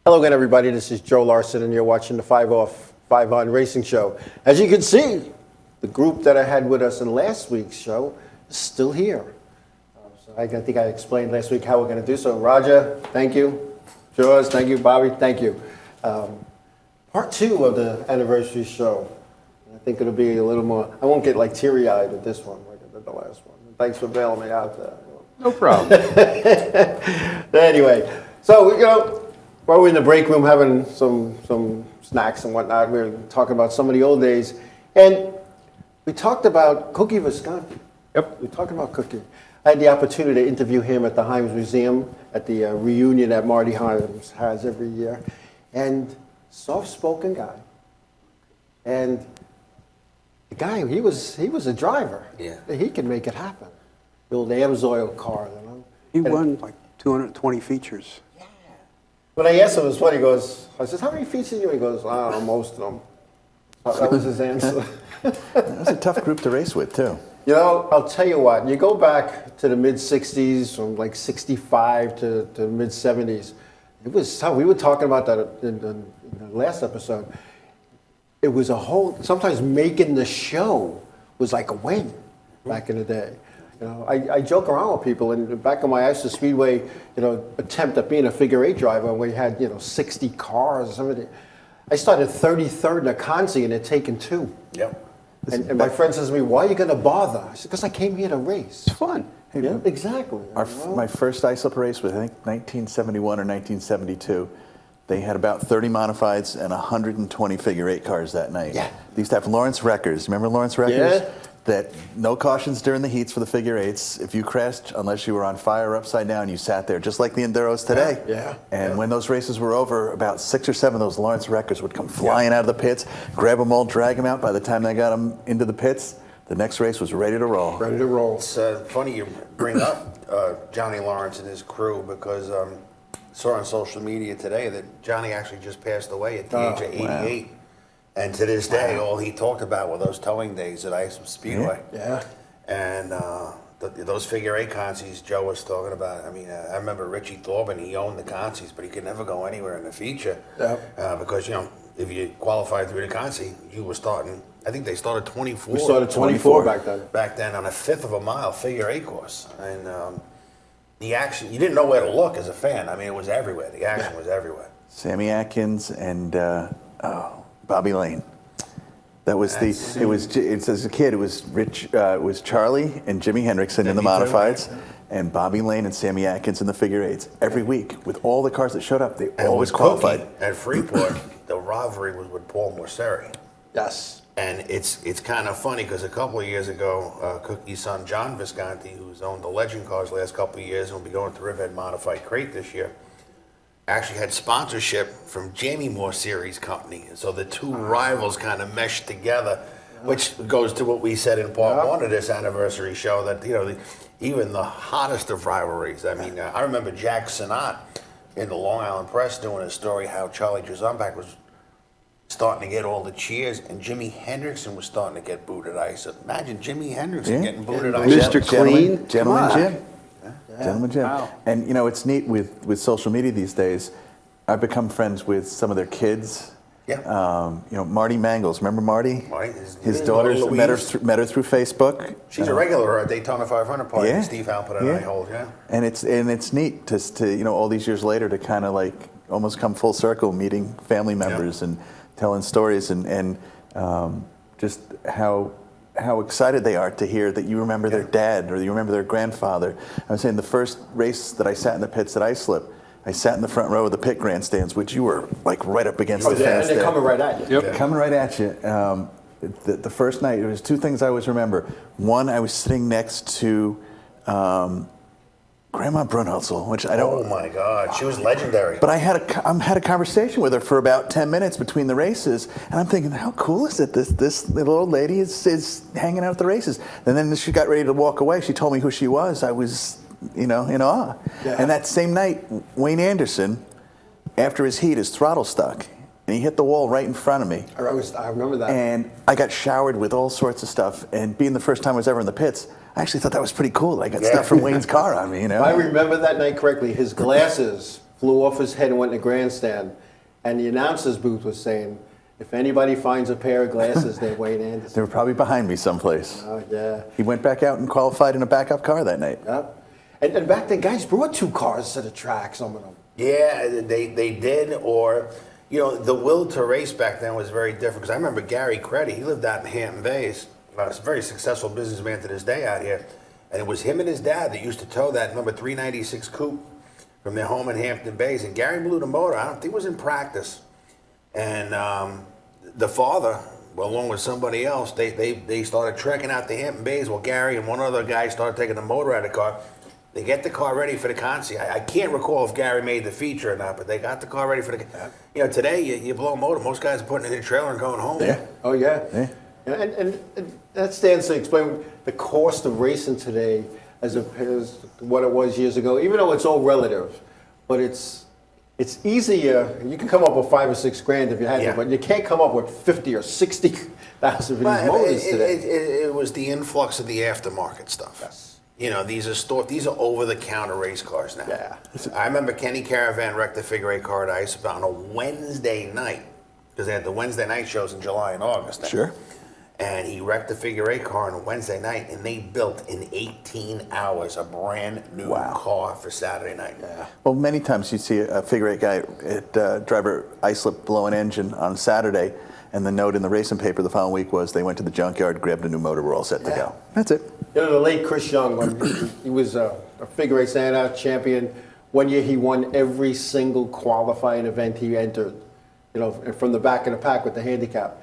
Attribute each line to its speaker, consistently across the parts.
Speaker 1: Hello again, everybody. This is Joe Larson, and you're watching the 5 Off, 5 On Racing Show. As you can see, the group that I had with us in last week's show is still here. So I think I explained last week how we're going to do so. Roger, thank you. George, thank you. Bobby, thank you. Part 2 of the anniversary show. I think it'll be a little more, I won't get like teary-eyed with this one like I did the last one. Thanks for bailing me out there.
Speaker 2: No problem.
Speaker 1: Anyway, so, while we're in the break room having some snacks and whatnot, we were talking about some of the old days. And we talked about Cookie Visconti.
Speaker 2: Yep.
Speaker 1: We talked about Cookie. I had the opportunity to interview him at the Himes Museum at the reunion that Marty Himes has every year. And soft-spoken guy. And the guy, he was a driver.
Speaker 3: Yeah.
Speaker 1: He could make it happen. The old Amsoil car,
Speaker 4: He won like 220 features.
Speaker 1: Yeah. When I asked him, it was funny. He goes, I said, how many features do you? He goes, I don't know, most of them. That was his answer.
Speaker 5: That was a tough group to race with, too.
Speaker 1: I'll tell you what, you go back to the mid-'60s, from like 65 to the mid-'70s, it was tough. We were talking about that in the last episode. It was a whole, sometimes making the show was like a win back in the day. I joke around with people, and back in my Ice Speedway, attempt at being a figure-8 driver, we had, 60 cars or something. I started 33rd in a Consi and had taken 2.
Speaker 3: Yep.
Speaker 1: And my friend says to me, why are you going to bother? I said, because I came here to race.
Speaker 4: It's fun.
Speaker 1: Hey, yeah, exactly.
Speaker 5: My first ice-up race was, I think, 1971 or 1972. They had about 30 modifieds and 120 figure-8 cars that night.
Speaker 1: Yeah.
Speaker 5: They used to have Lawrence Wreckers. Remember Lawrence Wreckers?
Speaker 1: Yeah.
Speaker 5: That no cautions during the heats for the figure-8s. If you crashed, unless you were on fire or upside down, you sat there, just like the Enduros today.
Speaker 1: Yeah.
Speaker 5: And when those races were over, about 6 or 7 of those Lawrence Wreckers would come flying out of the pits, grab them all, drag them out. By the time they got them into the pits, the next race was ready to roll.
Speaker 1: Ready to roll.
Speaker 3: It's funny you bring up Johnny Lawrence and his crew, because I saw on social media today that Johnny actually just passed away at the age of 88. Wow. And to this day, all he talked about were those towing days at Ice Speedway.
Speaker 1: Yeah.
Speaker 3: And those figure-8 consies Joe was talking about. I mean, I remember Richie Thorben, he owned the consies, but he could never go anywhere in the feature.
Speaker 1: Yeah.
Speaker 3: Because, if you qualified through the consi, you were starting, I think they started 24.
Speaker 1: We started 24 back then.
Speaker 3: Back then on a 1/5 of a mile figure-8 course. And the action, you didn't know where to look as a fan. I mean, it was everywhere. The action was everywhere.
Speaker 5: Sammy Atkins and Bobby Lane. That was as a kid, it was it was Charlie and Jimi Hendrickson in the modifieds, and Bobby Lane and Sammy Atkins in the figure-8s. Every week, with all the cars that showed up, they always qualified.
Speaker 3: At Freeport, the rivalry was with Paul Morceri.
Speaker 1: Yes.
Speaker 3: And it's kind of funny, because a couple of years ago, Cookie's son, John Visconti, who's owned the Legend cars the last couple of years and will be going to Riverhead Modified Crate this year, actually had sponsorship from Jamie Morceri's company. And so the two rivals kind of meshed together, which goes to what we said in part 1 of this anniversary show, that, even the hottest of rivalries. I mean, I remember Jack Sinat in the Long Island Press doing a story how Charlie Jazombek was starting to get all the cheers, and Jimi Hendrickson was starting to get booted ice. Imagine Jimi Hendrickson getting booted ice.
Speaker 4: Mr. Clean.
Speaker 5: Gentleman Jim.
Speaker 1: Yeah.
Speaker 5: Gentleman Jim.
Speaker 4: Wow.
Speaker 5: And, it's neat with social media these days. I've become friends with some of their kids.
Speaker 3: Yeah.
Speaker 5: Marty Mangles. Remember Marty?
Speaker 3: Marty,
Speaker 5: his daughters met her through Facebook.
Speaker 3: She's a regular at Daytona 500 party.
Speaker 5: Yeah.
Speaker 3: Steve Alpert and I hold,
Speaker 5: And it's neat to all these years later to kind of like almost come full circle, meeting family members and telling stories and just how excited they are to hear that you remember their dad or you remember their grandfather. I was saying the first race that I sat in the pits at Ice Slip, I sat in the front row of the pit grandstands, which you were like right up against the fence.
Speaker 1: And they're coming right at you.
Speaker 4: Yep.
Speaker 1: Yeah.
Speaker 5: Coming right at you. The first night, there was 2 things I always remember. One, I was sitting next to Grandma Brunholzel, which I don't.
Speaker 3: Oh my God, she was legendary.
Speaker 5: But I had a conversation with her for about 10 minutes between the races, and I'm thinking, how cool is it? This little old lady is hanging out at the races. And then she got ready to walk away. She told me who she was. I was, in awe.
Speaker 1: Yeah.
Speaker 5: And that same night, Wayne Anderson, after his heat, his throttle stuck, and he hit the wall right in front of me.
Speaker 1: I remember that.
Speaker 5: And I got showered with all sorts of stuff. And being the first time I was ever in the pits, I actually thought that was pretty cool. I got stuff from Wayne's car on me,
Speaker 1: If I remember that night correctly, his glasses flew off his head and went in the grandstand. And the announcer's booth was saying, if anybody finds a pair of glasses, they're Wayne
Speaker 5: They
Speaker 1: Anderson.
Speaker 5: were probably behind me someplace.
Speaker 1: Oh, yeah.
Speaker 5: He went back out and qualified in a backup car that night.
Speaker 1: Yep. And back then, guys brought 2 cars to the track, some of them.
Speaker 3: Yeah, they did, or, the will to race back then was very different. Because I remember Gary Creddy, he lived out in Hampton Bays. He's a very successful businessman to this day out here. And it was him and his dad that used to tow that number 396 coupe from their home in Hampton Bays. And Gary blew the motor. I don't think it was in practice. And the father, along with somebody else, they started trekking out to Hampton Bays while Gary and one other guy started taking the motor out of the car. They get the car ready for the concert. I can't recall if Gary made the feature or not, but they got the car ready for the. Today you blow a motor. Most guys are putting it in a trailer and going home.
Speaker 5: Yeah.
Speaker 1: Oh, yeah.
Speaker 5: Yeah.
Speaker 1: And that stands to explain the cost of racing today as opposed to what it was years ago, even though it's all relative. But it's easier. You can come up with $5 or $6 grand if you had
Speaker 3: Yeah.
Speaker 1: to, but you can't come up with 50 or 60,000 for these motors today.
Speaker 3: It was the influx of the aftermarket stuff.
Speaker 1: Yes.
Speaker 3: These are over-the-counter race cars now.
Speaker 1: Yeah.
Speaker 3: I remember Kenny Caravan wrecked the figure 8 car at Ice about on a Wednesday night, because they had the Wednesday night shows in July and August.
Speaker 5: Sure.
Speaker 3: And he wrecked the figure 8 car on a Wednesday night, and they built in 18 hours a brand new car for Saturday night.
Speaker 1: Yeah.
Speaker 5: Well, many times you see a figure 8 guy at driver islip blow an engine on Saturday, and the note in the racing paper the following week was they went to the junkyard, grabbed a new motor, we're all set to go. That's it.
Speaker 1: The late Chris Young, when he was a figure 8 stand-out champion. One year he won every single qualifying event he entered, from the back of the pack with the handicap.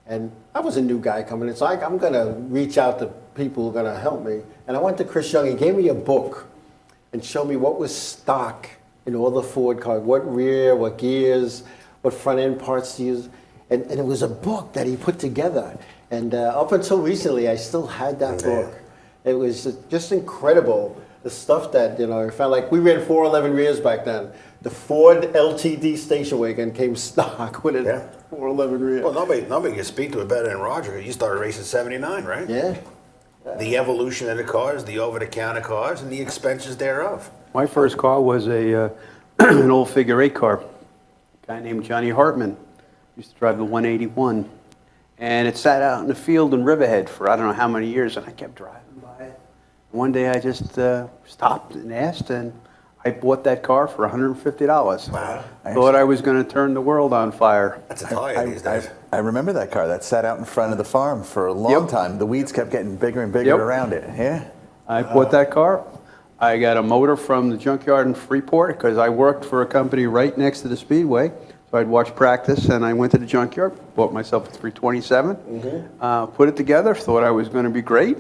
Speaker 1: And I was a new guy coming in, so I'm going to reach out to people who are going to help me. And I went to Chris Young. He gave me a book and showed me what was stock in all the Ford cars, what rear, what gears, what front end parts to use. And it was a book that he put together. And up until recently, I still had that book. It was just incredible, the stuff that, I found. Like, we ran 411 rears back then. The Ford LTD station wagon came stock with a 411 rear.
Speaker 3: Well, nobody can speak to it better than Roger, because you started racing 79, right?
Speaker 1: Yeah.
Speaker 3: The evolution of the cars, the over-the-counter cars, and the expenses thereof.
Speaker 4: My first car was an old figure 8 car. A guy named Johnny Hartman used to drive the 181. And it sat out in the field in Riverhead for I don't know how many years, and I kept driving by it. One day I just stopped and asked, and I bought that car for $150.
Speaker 3: Wow.
Speaker 4: Thought I was going to turn the world on fire.
Speaker 3: That's a tire these days.
Speaker 5: I remember that car that sat out in front of the farm for a long time. The weeds kept getting bigger and bigger around it. Yeah.
Speaker 4: I bought that car. I got a motor from the junkyard in Freeport because I worked for a company right next to the Speedway. So I'd watch practice, and I went to the junkyard, bought myself a 327, put it together, thought I was going to be great.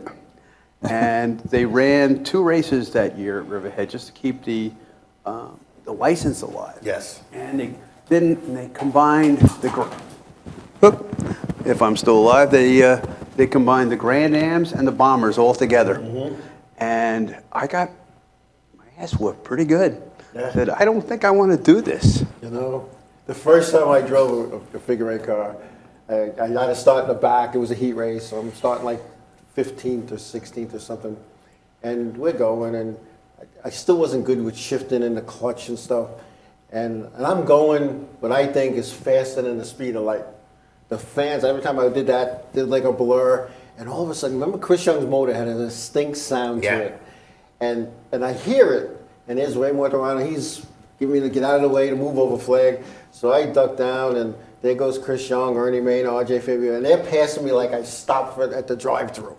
Speaker 4: And they ran 2 races that year at Riverhead just to keep the license alive.
Speaker 3: Yes.
Speaker 4: And they combined if I'm still alive, they combined the Grand Ams and the Bombers all together. And I got my ass whooped pretty good. I said, I don't think I want to do this.
Speaker 1: The first time I drove a figure 8 car, I had to start in the back. It was a heat race, so I'm starting like 15th or 16th or something. And we're going, and I still wasn't good with shifting in the clutch and stuff. And I'm going what I think is faster than the speed of light. The fans, every time I did that, did like a blur. And all of a sudden, remember Chris Young's motor had a distinct sound to it. And I hear it, and there's Ray Morton, and he's giving me to get out of the way to move over flag. So I duck down, and there goes Chris Young, Ernie Main, RJ Fabio, and they're passing me like I stopped at the drive-thru.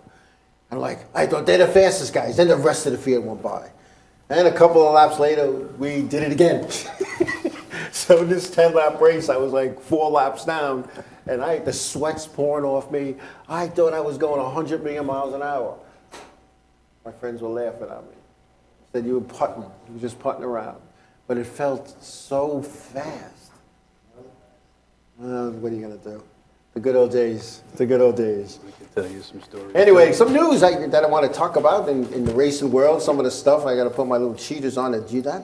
Speaker 1: I'm like, I thought they're the fastest guys. Then the rest of the field went by. And a couple of laps later, we did it again. So this 10-lap race, I was like 4 laps down, and the sweat's pouring off me. I thought I was going 100 million miles an hour. My friends were laughing at me. Said you were putting, you were just putting around. But it felt so fast. What are you going to do? The good old days. The good old days.
Speaker 4: I can tell you some stories.
Speaker 1: Anyway, some news that I want to talk about in the racing world. Some of the stuff, I got to put my little cheaters on to do that.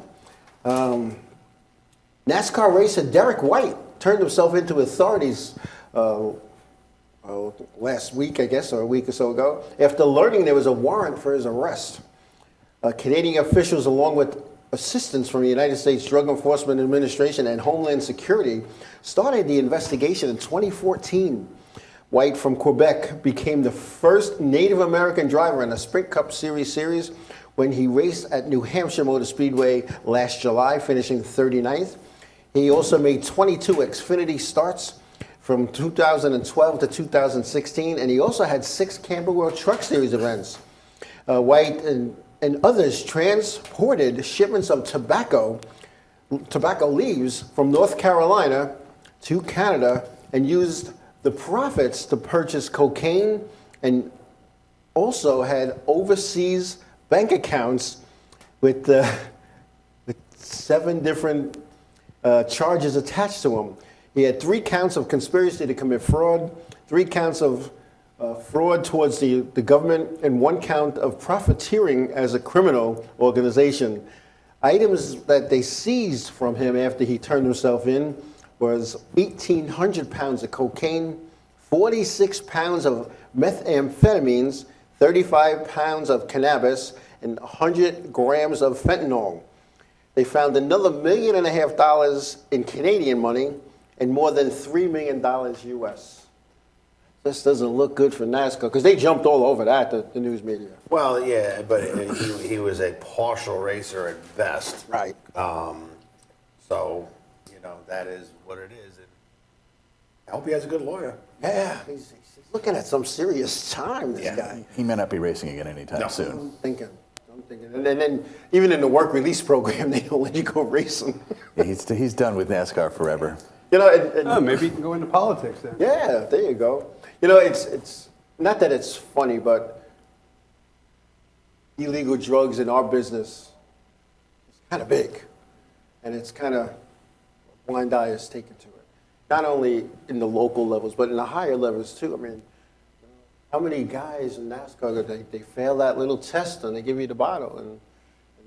Speaker 1: NASCAR racer Derek White turned himself into authorities last week, I guess, or a week or so ago, after learning there was a warrant for his arrest. Canadian officials, along with assistance from the United States Drug Enforcement Administration and Homeland Security started the investigation in 2014. White from Quebec became the first Native American driver in a Sprint Cup Series when he raced at New Hampshire Motor Speedway last July, finishing 39th. He also made 22 Xfinity starts from 2012 to 2016, and he also had 6 Campbell World Truck Series events. White and others transported shipments of tobacco leaves from North Carolina to Canada and used the profits to purchase cocaine, and also had overseas bank accounts with 7 different charges attached to them. He had 3 counts of conspiracy to commit fraud, 3 counts of fraud towards the government, and 1 count of profiteering as a criminal organization. Items that they seized from him after he turned himself in was 1,800 pounds of cocaine, 46 pounds of methamphetamines, 35 pounds of cannabis, and 100 grams of fentanyl. They found another $1.5 million in Canadian money and more than $3 million US. This doesn't look good for NASCAR because they jumped all over that, the news media.
Speaker 3: Well, yeah, but he was a partial racer at best.
Speaker 1: Right.
Speaker 3: So, that is what it is. And I hope he has a good lawyer.
Speaker 1: Yeah, he's looking at some serious time, this guy.
Speaker 5: He may not be racing again anytime soon.
Speaker 1: I'm thinking. And then even in the work release program, they don't let you go racing.
Speaker 5: Yeah, he's done with NASCAR forever.
Speaker 4: Maybe he can go into politics then.
Speaker 1: Yeah, there you go. It's not that it's funny, but illegal drugs in our business is kind of big, and it's kind of blind eye is taken to it. Not only in the local levels, but in the higher levels too. I mean, how many guys in NASCAR that they fail that little test and they give you the bottle and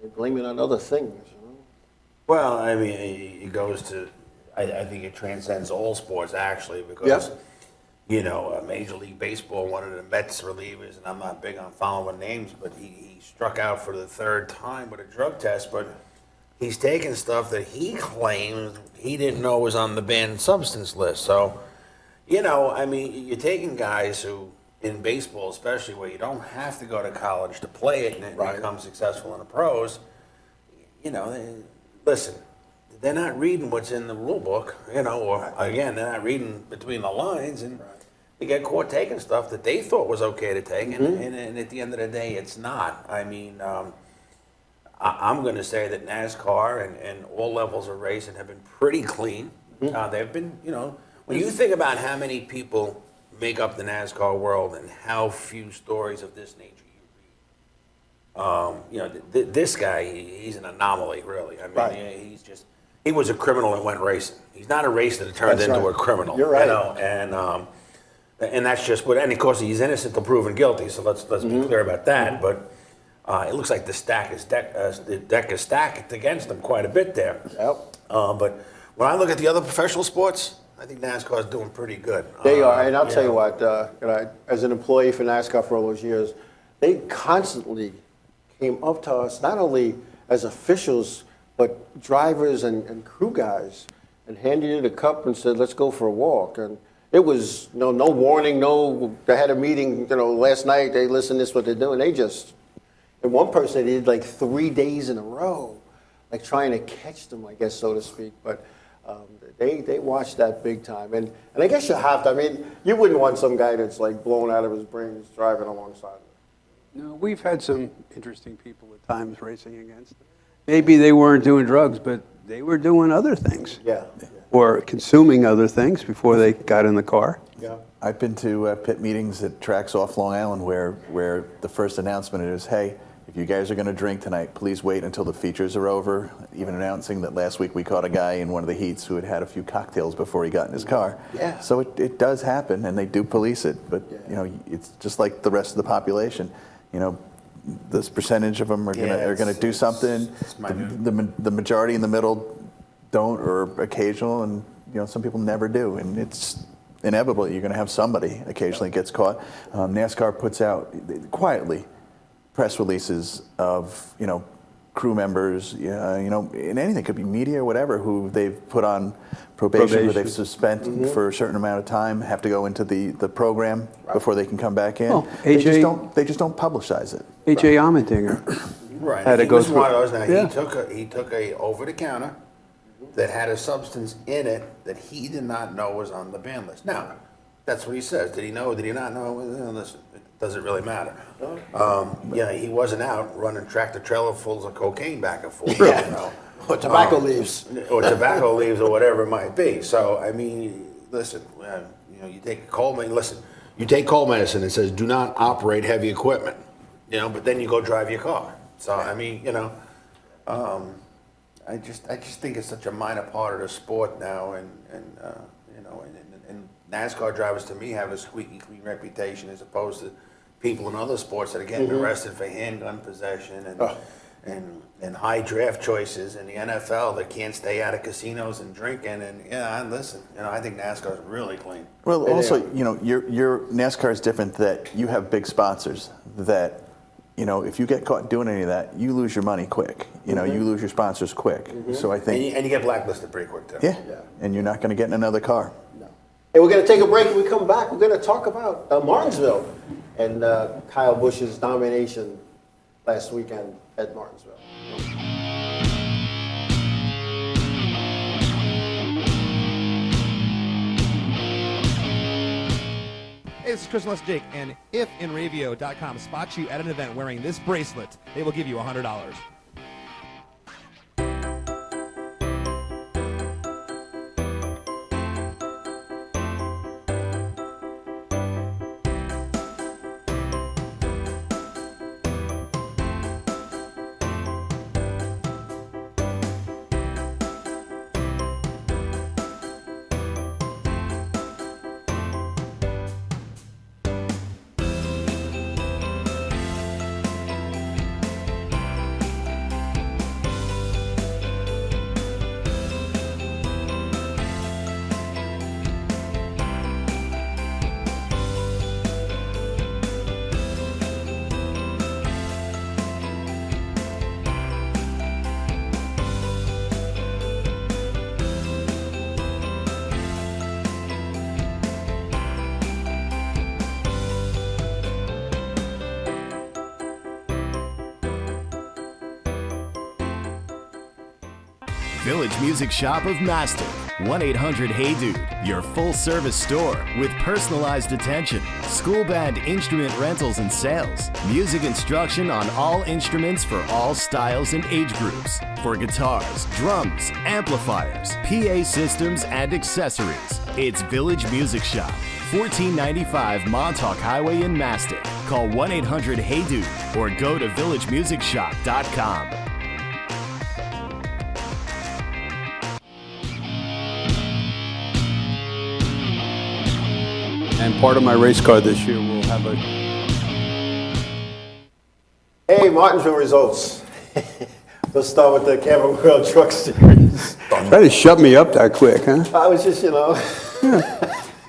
Speaker 1: they blame it on other things?
Speaker 3: Well, I mean, it goes to. I think it transcends all sports actually because. Major League Baseball, one of the Mets relievers, and I'm not big on following names, but he struck out for the 3rd time with a drug test, but he's taking stuff that he claims he didn't know was on the banned substance list. So, you're taking guys who, in baseball especially, where you don't have to go to college to play it and become successful in the pros, listen, they're not reading what's in the rule book, or again, they're not reading between the lines, and they get caught taking stuff that they thought was okay to take, and at the end of the day, it's not. I mean, I'm going to say that NASCAR and all levels of racing have been pretty clean. They've been, when you think about how many people make up the NASCAR world and how few stories of this nature you read, this guy, he's an anomaly, really. I mean, he was a criminal and went racing. He's not a racer that turned into a criminal.
Speaker 1: You're right.
Speaker 3: And that's just what. And of course, he's innocent until proven guilty. So let's be clear about that. But it looks like the deck is stacked against him quite a bit there.
Speaker 1: Yep.
Speaker 3: But when I look at the other professional sports, I think NASCAR is doing pretty good.
Speaker 1: They are, and I'll tell you what. As an employee for NASCAR for all those years, they constantly came up to us, not only as officials, but drivers and crew guys, and handed you the cup and said, "Let's go for a walk." And it was no warning, they had a meeting, last night, they listened, this is what they're doing. And one person, they did like 3 days in a row, like trying to catch them, I guess, so to speak. But they watched that big time. And I guess you have to, I mean, you wouldn't want some guy that's like blown out of his brains driving alongside.
Speaker 4: No, we've had some interesting people at times racing against them. Maybe they weren't doing drugs, but they were doing other things.
Speaker 1: Yeah.
Speaker 4: Or consuming other things before they got in the car.
Speaker 1: Yeah.
Speaker 5: I've been to pit meetings at tracks off Long Island where the first announcement is, hey, if you guys are going to drink tonight, please wait until the features are over. Even announcing that last week we caught a guy in one of the heats who had had a few cocktails before he got in his car.
Speaker 1: Yeah.
Speaker 5: So it does happen, and they do police it. But it's just like the rest of the population. This percentage of them are going to do something. The majority in the middle don't, or occasional, and some people never do, and it's inevitable. You're going to have somebody occasionally gets caught. NASCAR puts out quietly press releases of crew members, in anything, could be media or whatever, who they've put on probation. Where they've suspended for a certain amount of time, have to go into the program before they can come back in.
Speaker 4: Well,
Speaker 5: they just don't publicize it.
Speaker 4: A.J. Allmendinger.
Speaker 3: Right.
Speaker 4: Had to
Speaker 3: He
Speaker 4: go
Speaker 3: was
Speaker 4: through.
Speaker 3: one of those. Now,
Speaker 4: Yeah.
Speaker 3: he took a over-the-counter that had a substance in it that he did not know was on the ban list. Now, that's what he says. Did he know? Did he not know? Well, listen, it doesn't really matter. He wasn't out running tractor-trailer fulls of cocaine back and forth.
Speaker 1: Yeah. Or tobacco leaves.
Speaker 3: Or tobacco leaves or whatever it might be. So, I mean, listen, you take cold medicine. Listen, you take cold medicine and it says do not operate heavy equipment, but then you go drive your car. So, I mean, I just think it's such a minor part of the sport now, and NASCAR drivers to me have a squeaky clean reputation as opposed to people in other sports that are getting arrested for handgun possession and high draft choices. In the NFL, that can't stay out of casinos and drinking. And listen, I think NASCAR is really clean.
Speaker 5: Well, also, your NASCAR is different that you have big sponsors that. If you get caught doing any of that, you lose your money quick. You lose your sponsors quick. So I think,
Speaker 3: and you get blacklisted pretty quick too.
Speaker 5: Yeah. And you're not going to get in another car.
Speaker 1: No. Hey, we're going to take a break. When we come back, we're going to talk about Martinsville and Kyle Busch's domination last weekend at Martinsville.
Speaker 2: Hey, this is Chris Les Jake, and if Inravio.com spots you at an event wearing this bracelet, they will give you $100.
Speaker 6: Village Music Shop of Mastic. 1-800-HEY-DUDE, your full-service store with personalized attention, school band instrument rentals and sales, music instruction on all instruments for all styles and age groups, for guitars, drums, amplifiers, PA systems, and accessories. It's Village Music Shop, 1495 Montauk Highway in Mastic. Call 1-800-HEY-DUDE or go to villagemusicshop.com.
Speaker 4: And part of my race car this year will have a...
Speaker 1: Hey, Martinsville results. Let's start with the Camera World Truck Series.
Speaker 4: Try to shut me up that quick, huh?
Speaker 1: I was just,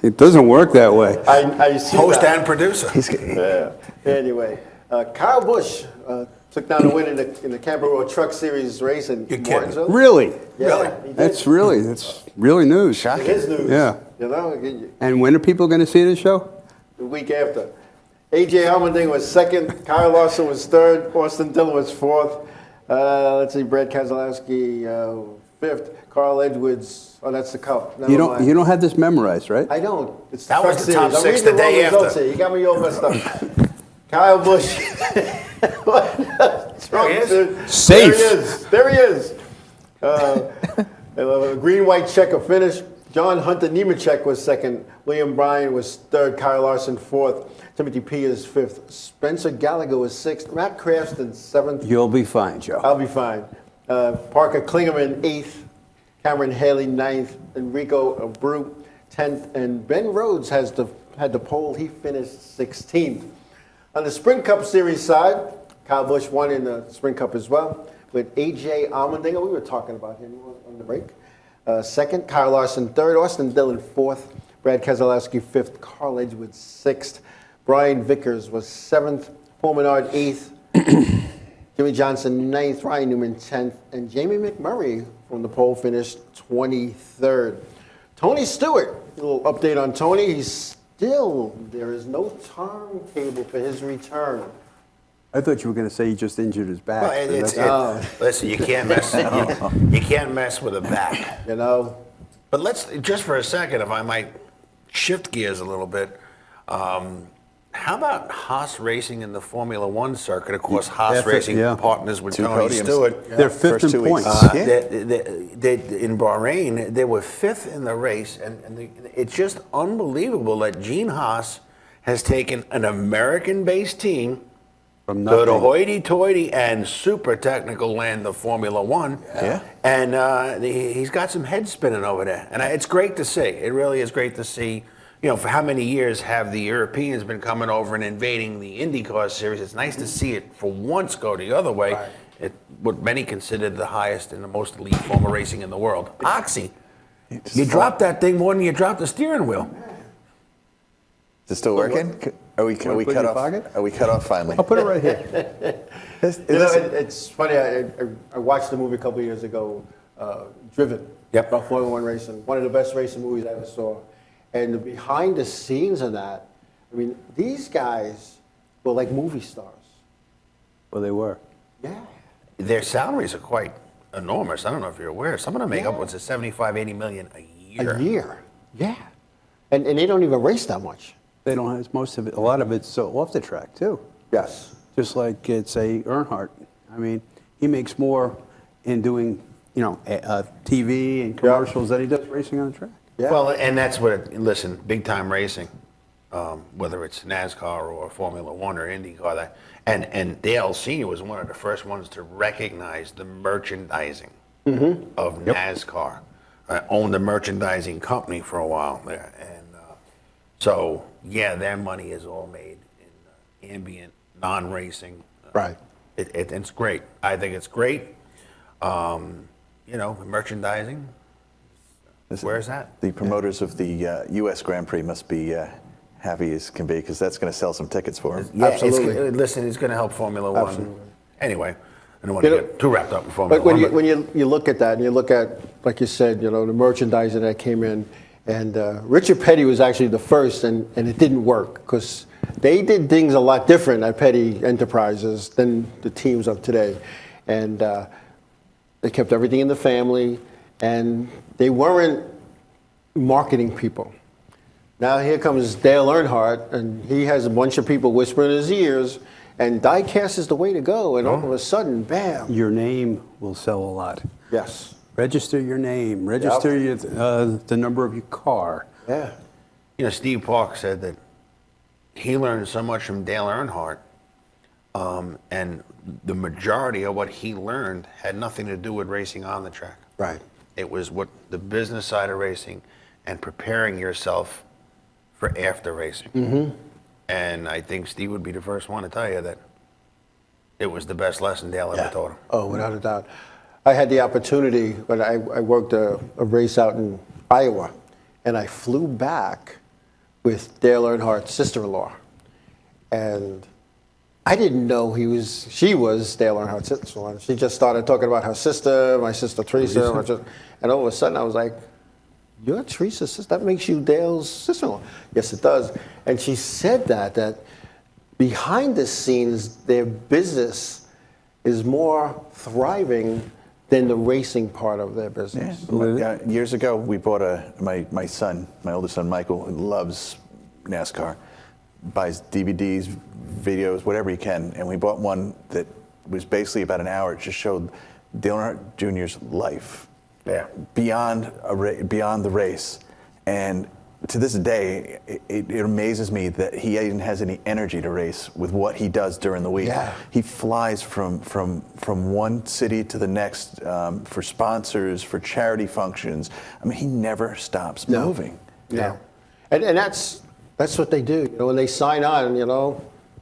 Speaker 4: It doesn't work that way.
Speaker 1: I see
Speaker 3: Host
Speaker 1: that.
Speaker 3: and producer.
Speaker 1: Yeah. Anyway, Kyle Busch took down the win in the Camera World Truck Series race in
Speaker 3: You're kidding.
Speaker 1: Martinsville.
Speaker 4: Really?
Speaker 1: Yeah, he did.
Speaker 4: That's really news.
Speaker 1: His news.
Speaker 4: Yeah.
Speaker 1: The
Speaker 4: And when are people going to see this show?
Speaker 1: week after. A.J. Allmendinger was second. Kyle Larson was third. Austin Dillon was fourth. Let's see, Brad Keselowski fifth. Carl Edwards. Oh, that's the Cup. Never
Speaker 4: You
Speaker 1: mind.
Speaker 4: don't have this memorized, right?
Speaker 1: I don't. It's
Speaker 3: That
Speaker 1: Truck
Speaker 3: was the top
Speaker 1: Series. I'm
Speaker 3: six
Speaker 1: reading
Speaker 3: the
Speaker 1: wrong
Speaker 3: day
Speaker 1: results
Speaker 3: after.
Speaker 1: here. You got me all messed up. Kyle Busch.
Speaker 3: There he is.
Speaker 4: Safe.
Speaker 1: There he is. A green-white checker finish. John Hunter Nemechek was second. William Bryan was third. Kyle Larson fourth. Timothy Peters fifth. Spencer Gallagher was sixth. Matt Crafton seventh.
Speaker 4: You'll be fine, Joe.
Speaker 1: I'll be fine. Parker Klingerman eighth. Cameron Haley ninth. Enrico Abreu 10th. And Ben Rhodes had the pole. He finished 16th. On the Sprint Cup Series side, Kyle Busch won in the Sprint Cup as well with A.J. Allmendinger. We were talking about him on the break. Second, Kyle Larson third, Austin Dillon fourth, Brad Keselowski fifth, Carl Edwards sixth, Brian Vickers was seventh, Paul Menard eighth, Jimmy Johnson 9th, Ryan Newman 10th, and Jamie McMurray from the pole finished 23rd. Tony Stewart, a little update on Tony. There is no timetable for his return.
Speaker 4: I thought you were going to say he just injured his back.
Speaker 3: Well, listen, you can't mess. You can't mess with a back.
Speaker 1: You know.
Speaker 3: But let's just for a second, if I might shift gears a little bit. How about Haas Racing in the Formula One circuit? Of course, Haas Racing partners with Tony Stewart.
Speaker 4: They're fifth in points.
Speaker 3: In Bahrain, they were fifth in the race, and it's just unbelievable that Gene Haas has taken an American-based team
Speaker 4: From
Speaker 3: to
Speaker 4: nothing.
Speaker 3: the hoity-toity and super technical land of Formula One.
Speaker 5: Yeah.
Speaker 3: And he's got some head spinning over there. And it's great to see. It really is great to see. You know, for how many years have the Europeans been coming over and invading the IndyCar series? It's nice to see it for once go the other way.
Speaker 1: Right.
Speaker 3: What many consider the highest and the most elite form of racing in the world. Oxy, you drop that thing more than you drop the steering wheel.
Speaker 5: Is it still working? Are we
Speaker 4: put it in
Speaker 5: cut
Speaker 4: your
Speaker 5: off?
Speaker 4: pocket?
Speaker 5: Are we cut off finally?
Speaker 4: I'll put it right here.
Speaker 1: You know, it's funny. I watched the movie a couple of years ago, Driven.
Speaker 3: Yep.
Speaker 1: About Formula One racing. One of the best racing movies I ever saw. And the behind the scenes of that, I mean, these guys were like movie stars.
Speaker 4: Well, they were.
Speaker 1: Yeah.
Speaker 3: Their salaries are quite enormous. I don't know if you're aware. Some of them make upwards of 75, 80 million a year.
Speaker 1: A year. Yeah. And they don't even race that much.
Speaker 4: They don't have most of it. A lot of it's off the track too.
Speaker 1: Yes.
Speaker 4: Just like it's a Earnhardt. I mean, he makes more in doing, TV and commercials than he does racing on the track.
Speaker 1: Yeah.
Speaker 3: Well, and that's listen, big time racing, whether it's NASCAR or Formula One or IndyCar, and Dale Sr. was one of the first ones to recognize the merchandising of NASCAR. Owned a merchandising company for a while there. And so, yeah, their money is all made in ambient, non-racing.
Speaker 1: Right.
Speaker 3: It's great. I think it's great. Merchandising. Where's that?
Speaker 5: The promoters of the U.S. Grand Prix must be happy as can be because that's going to sell some tickets for them.
Speaker 3: Yeah,
Speaker 1: Absolutely.
Speaker 3: Listen, it's going to help Formula One.
Speaker 1: Absolutely.
Speaker 3: Anyway, I don't want to get too wrapped up in Formula
Speaker 1: But
Speaker 3: One.
Speaker 1: when you look at that, and you look at, like you said, the merchandising that came in, and Richard Petty was actually the first, and it didn't work because they did things a lot different at Petty Enterprises than the teams of today. And they kept everything in the family, and they weren't marketing people. Now here comes Dale Earnhardt, and he has a bunch of people whispering in his ears, and diecast is the way to go. And all of a sudden, bam.
Speaker 4: Your name will sell a lot.
Speaker 1: Yes.
Speaker 4: Register your name. Register the number of your car.
Speaker 1: Yeah.
Speaker 3: Steve Park said that he learned so much from Dale Earnhardt, and the majority of what he learned had nothing to do with racing on the track.
Speaker 1: Right.
Speaker 3: It was what the business side of racing and preparing yourself for after racing. Mm-hmm. And I think Steve would be the first one to tell you that it was the best lesson Dale ever taught him.
Speaker 1: Oh, without a doubt. I had the opportunity when I worked a race out in Iowa, and I flew back with Dale Earnhardt's sister-in-law. And I didn't know she was Dale Earnhardt's sister-in-law. She just started talking about her sister, my sister Teresa, and all of a sudden I was like, "You're Teresa's sister? That makes you Dale's sister-in-law?" Yes, it does. And she said that behind the scenes, their business is more thriving than the racing part of their business.
Speaker 5: Yeah. Years ago, we bought my oldest son Michael, who loves NASCAR, buys DVDs, videos, whatever he can, and we bought one that was basically about an hour. It just showed Dale Earnhardt Jr.'s life beyond the race. And to this day, it amazes me that he even has any energy to race with what he does during the week.
Speaker 1: Yeah.
Speaker 5: He flies from one city to the next for sponsors, for charity functions. I mean, he never stops moving.
Speaker 1: Yeah. And that's what they do. When they sign on,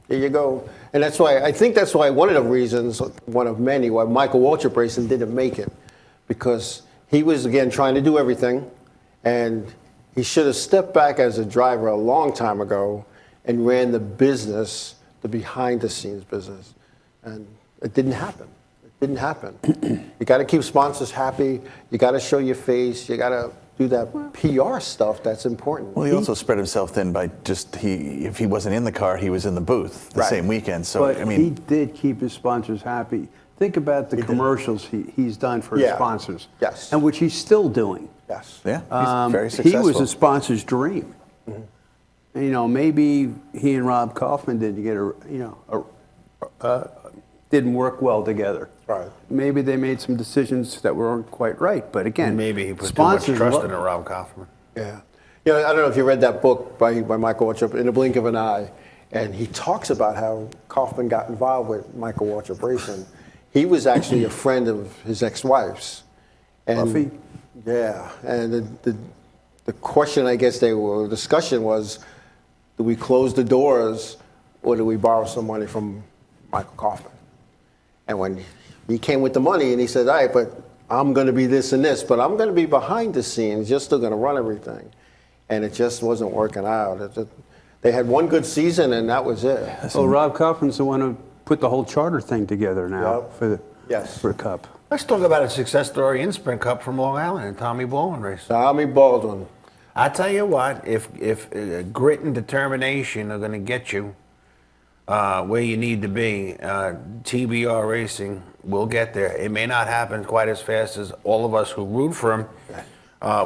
Speaker 1: there you go. And that's why, I think that's why one of the reasons, one of many, why Michael Waltrip Racing didn't make it. Because he was, again, trying to do everything. And he should have stepped back as a driver a long time ago and ran the business, the behind-the-scenes business. And It didn't happen. It didn't happen. You got to keep sponsors happy. You got to show your face. You got to do that PR stuff. That's important.
Speaker 5: Well, he also spread himself thin by just if he wasn't in the car, he was in the booth the
Speaker 1: Right.
Speaker 5: same weekend. So
Speaker 4: But
Speaker 5: I mean,
Speaker 4: he did keep his sponsors happy. Think about the commercials he's done for his
Speaker 1: Yeah.
Speaker 4: sponsors.
Speaker 1: Yes.
Speaker 4: And which he's still doing.
Speaker 1: Yes.
Speaker 5: yeah, he's very successful.
Speaker 4: He was a sponsor's dream. You know, maybe he and Rob Kaufman didn't get didn't work well together.
Speaker 1: Right.
Speaker 4: Maybe they made some decisions that weren't quite right. But again,
Speaker 3: Maybe he put too much
Speaker 4: sponsors
Speaker 3: trust
Speaker 4: lo-
Speaker 3: in a Rob Kaufman.
Speaker 1: Yeah. You know, I don't know if you read that book by Michael Waltrip, In the Blink of an Eye, and he talks about how Kaufman got involved with Michael Waltrip Racing. He was actually a friend of his ex-wife's. And,
Speaker 4: Buffy?
Speaker 1: Yeah. And the question, I guess discussion was, do we close the doors or do we borrow some money from Michael Kaufman? And when he came with the money and he said, all right, but I'm going to be this and this, but I'm going to be behind the scenes. You're still going to run everything. And it just wasn't working out. They had one good season and that was it.
Speaker 4: Well, Rob Kaufman's the one who put the whole charter thing together now
Speaker 1: Yep.
Speaker 4: for the
Speaker 1: Yes.
Speaker 4: for Cup.
Speaker 3: Let's talk about a success story in Sprint Cup from Long Island and Tommy Baldwin race.
Speaker 1: Tommy Baldwin.
Speaker 3: I tell you what, if grit and determination are going to get you where you need to be, TBR Racing will get there. It may not happen quite as fast as all of us who root for him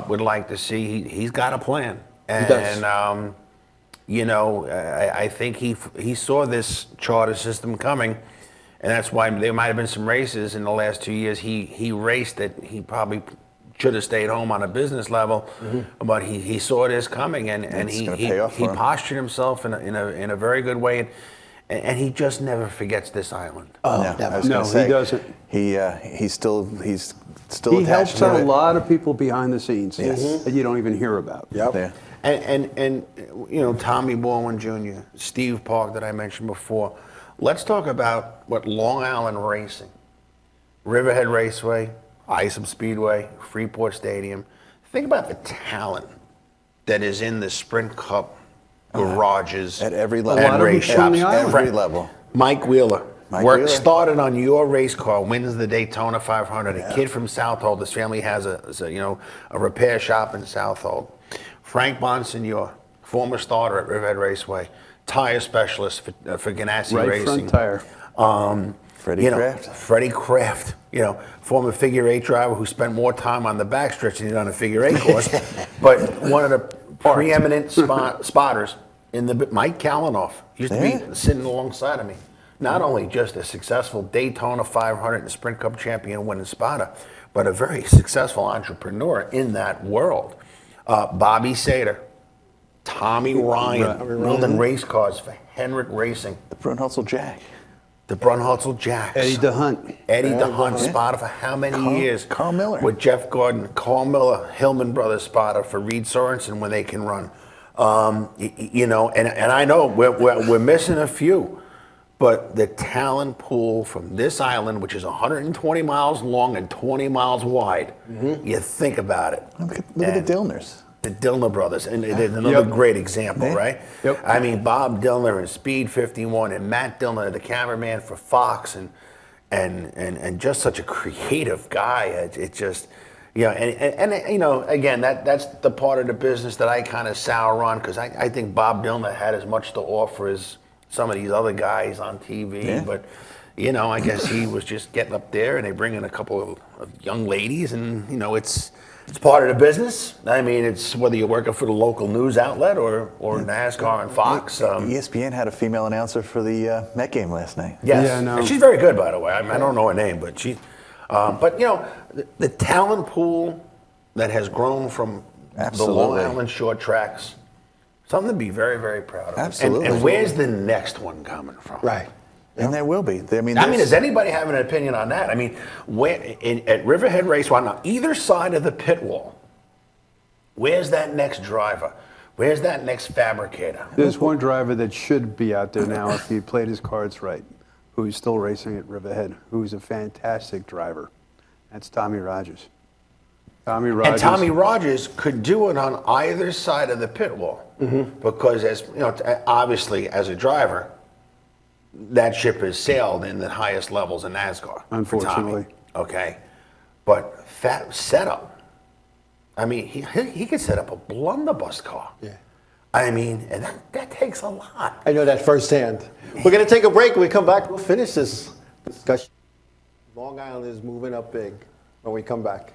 Speaker 3: would like to see. He's got a plan, and
Speaker 1: does.
Speaker 3: you know, I think he saw this charter system coming. And that's why there might have been some races in the last 2 years. He raced that he probably should have stayed home on a business level, but he saw this coming and
Speaker 5: It's
Speaker 3: he
Speaker 5: gonna pay off for him.
Speaker 3: postured himself in a very good way, and he just never forgets this island.
Speaker 1: Oh,
Speaker 5: no,
Speaker 1: never.
Speaker 5: I was
Speaker 4: No,
Speaker 5: gonna say,
Speaker 4: he doesn't.
Speaker 5: He's still
Speaker 4: He
Speaker 5: attached
Speaker 4: helps
Speaker 5: to
Speaker 4: out a
Speaker 5: it.
Speaker 4: lot of people behind the scenes
Speaker 5: Yes.
Speaker 4: that you don't even hear about.
Speaker 1: Yep.
Speaker 5: Yeah.
Speaker 3: And you know, Tommy Baldwin Jr., Steve Park that I mentioned before. Let's talk about what Long Island Racing, Riverhead Raceway, Isom Speedway, Freeport Stadium. Think about the talent that is in the Sprint Cup garages
Speaker 5: At every level.
Speaker 3: and
Speaker 5: A lot of
Speaker 3: race
Speaker 4: them from
Speaker 3: shops.
Speaker 4: the island.
Speaker 5: Every level.
Speaker 3: Mike Wheeler.
Speaker 5: Mike Wheeler.
Speaker 3: Started on your race car, wins the Daytona 500. A kid from Southold. His family has a repair shop in Southold. Frank Bonsignor, former starter at Riverhead Raceway, tire specialist for Ganassi
Speaker 4: Right
Speaker 3: Racing.
Speaker 4: front tire.
Speaker 5: Freddie Kraft.
Speaker 3: Freddie Kraft, former figure eight driver who spent more time on the backstretch than he did on a figure eight course, but one of the preeminent spotters in the Mike Kalanoff used to be sitting alongside of me. Not only just a successful Daytona 500 and Sprint Cup champion winning spotter, but a very successful entrepreneur in that world. Bobby Sater, Tommy Ryan, building race cars for Henrik Racing.
Speaker 5: The Brunhutzel Jack.
Speaker 3: The Brunhutzel Jacks.
Speaker 4: Eddie DeHunt.
Speaker 3: Eddie DeHunt, spotter for how many years?
Speaker 5: Carl Miller.
Speaker 3: With Jeff Gordon. Carl Miller, Hillman Brothers spotter for Reed Sorensen when they can run. And I know we're missing a few, but the talent pool from this island, which is 120 miles long and 20 miles wide, you think about it.
Speaker 5: Look at the Dillners.
Speaker 3: The Dillner brothers, and there's another great example,
Speaker 5: Yeah.
Speaker 3: right?
Speaker 4: Yep.
Speaker 3: I mean, Bob Dillner and Speed 51, and Matt Dillner, the cameraman for Fox, and just such a creative guy. It just, again, that's the part of the business that I kind of sour on, because I think Bob Dillner had as much to offer as some of these other guys on TV,
Speaker 5: Yeah.
Speaker 3: but. I guess he was just getting up there, and they bring in a couple of young ladies, and it's part of the business. I mean, it's whether you're working for the local news outlet or NASCAR and Fox.
Speaker 5: ESPN had a female announcer for the Met game last night.
Speaker 3: Yes,
Speaker 4: Yeah, no.
Speaker 3: and she's very good, by the way. I don't know her name, but she. The talent pool that has grown from the Long
Speaker 5: Absolutely.
Speaker 3: Island short tracks, something to be very, very proud of.
Speaker 5: Absolutely.
Speaker 3: And where's the next one coming from?
Speaker 1: Right.
Speaker 5: And there will be. I mean,
Speaker 3: Does anybody have an opinion on that? I mean, at Riverhead Raceway, on either side of the pit wall, where's that next driver? Where's that next fabricator?
Speaker 4: There's one driver that should be out there now if he played his cards right, who's still racing at Riverhead, who's a fantastic driver. That's Tommy Rogers. Tommy Rogers.
Speaker 3: And Tommy Rogers could do it on either side of the pit wall, because obviously as a driver, that ship has sailed in the highest levels in NASCAR. for Tommy,
Speaker 4: Unfortunately.
Speaker 3: okay, but fat setup. I mean, he could set up a blunderbuss car.
Speaker 1: Yeah.
Speaker 3: I mean, and that takes a lot.
Speaker 1: I know that firsthand. We're going to take a break. When we come back, we'll finish this discussion. Long Island is moving up big when we come back.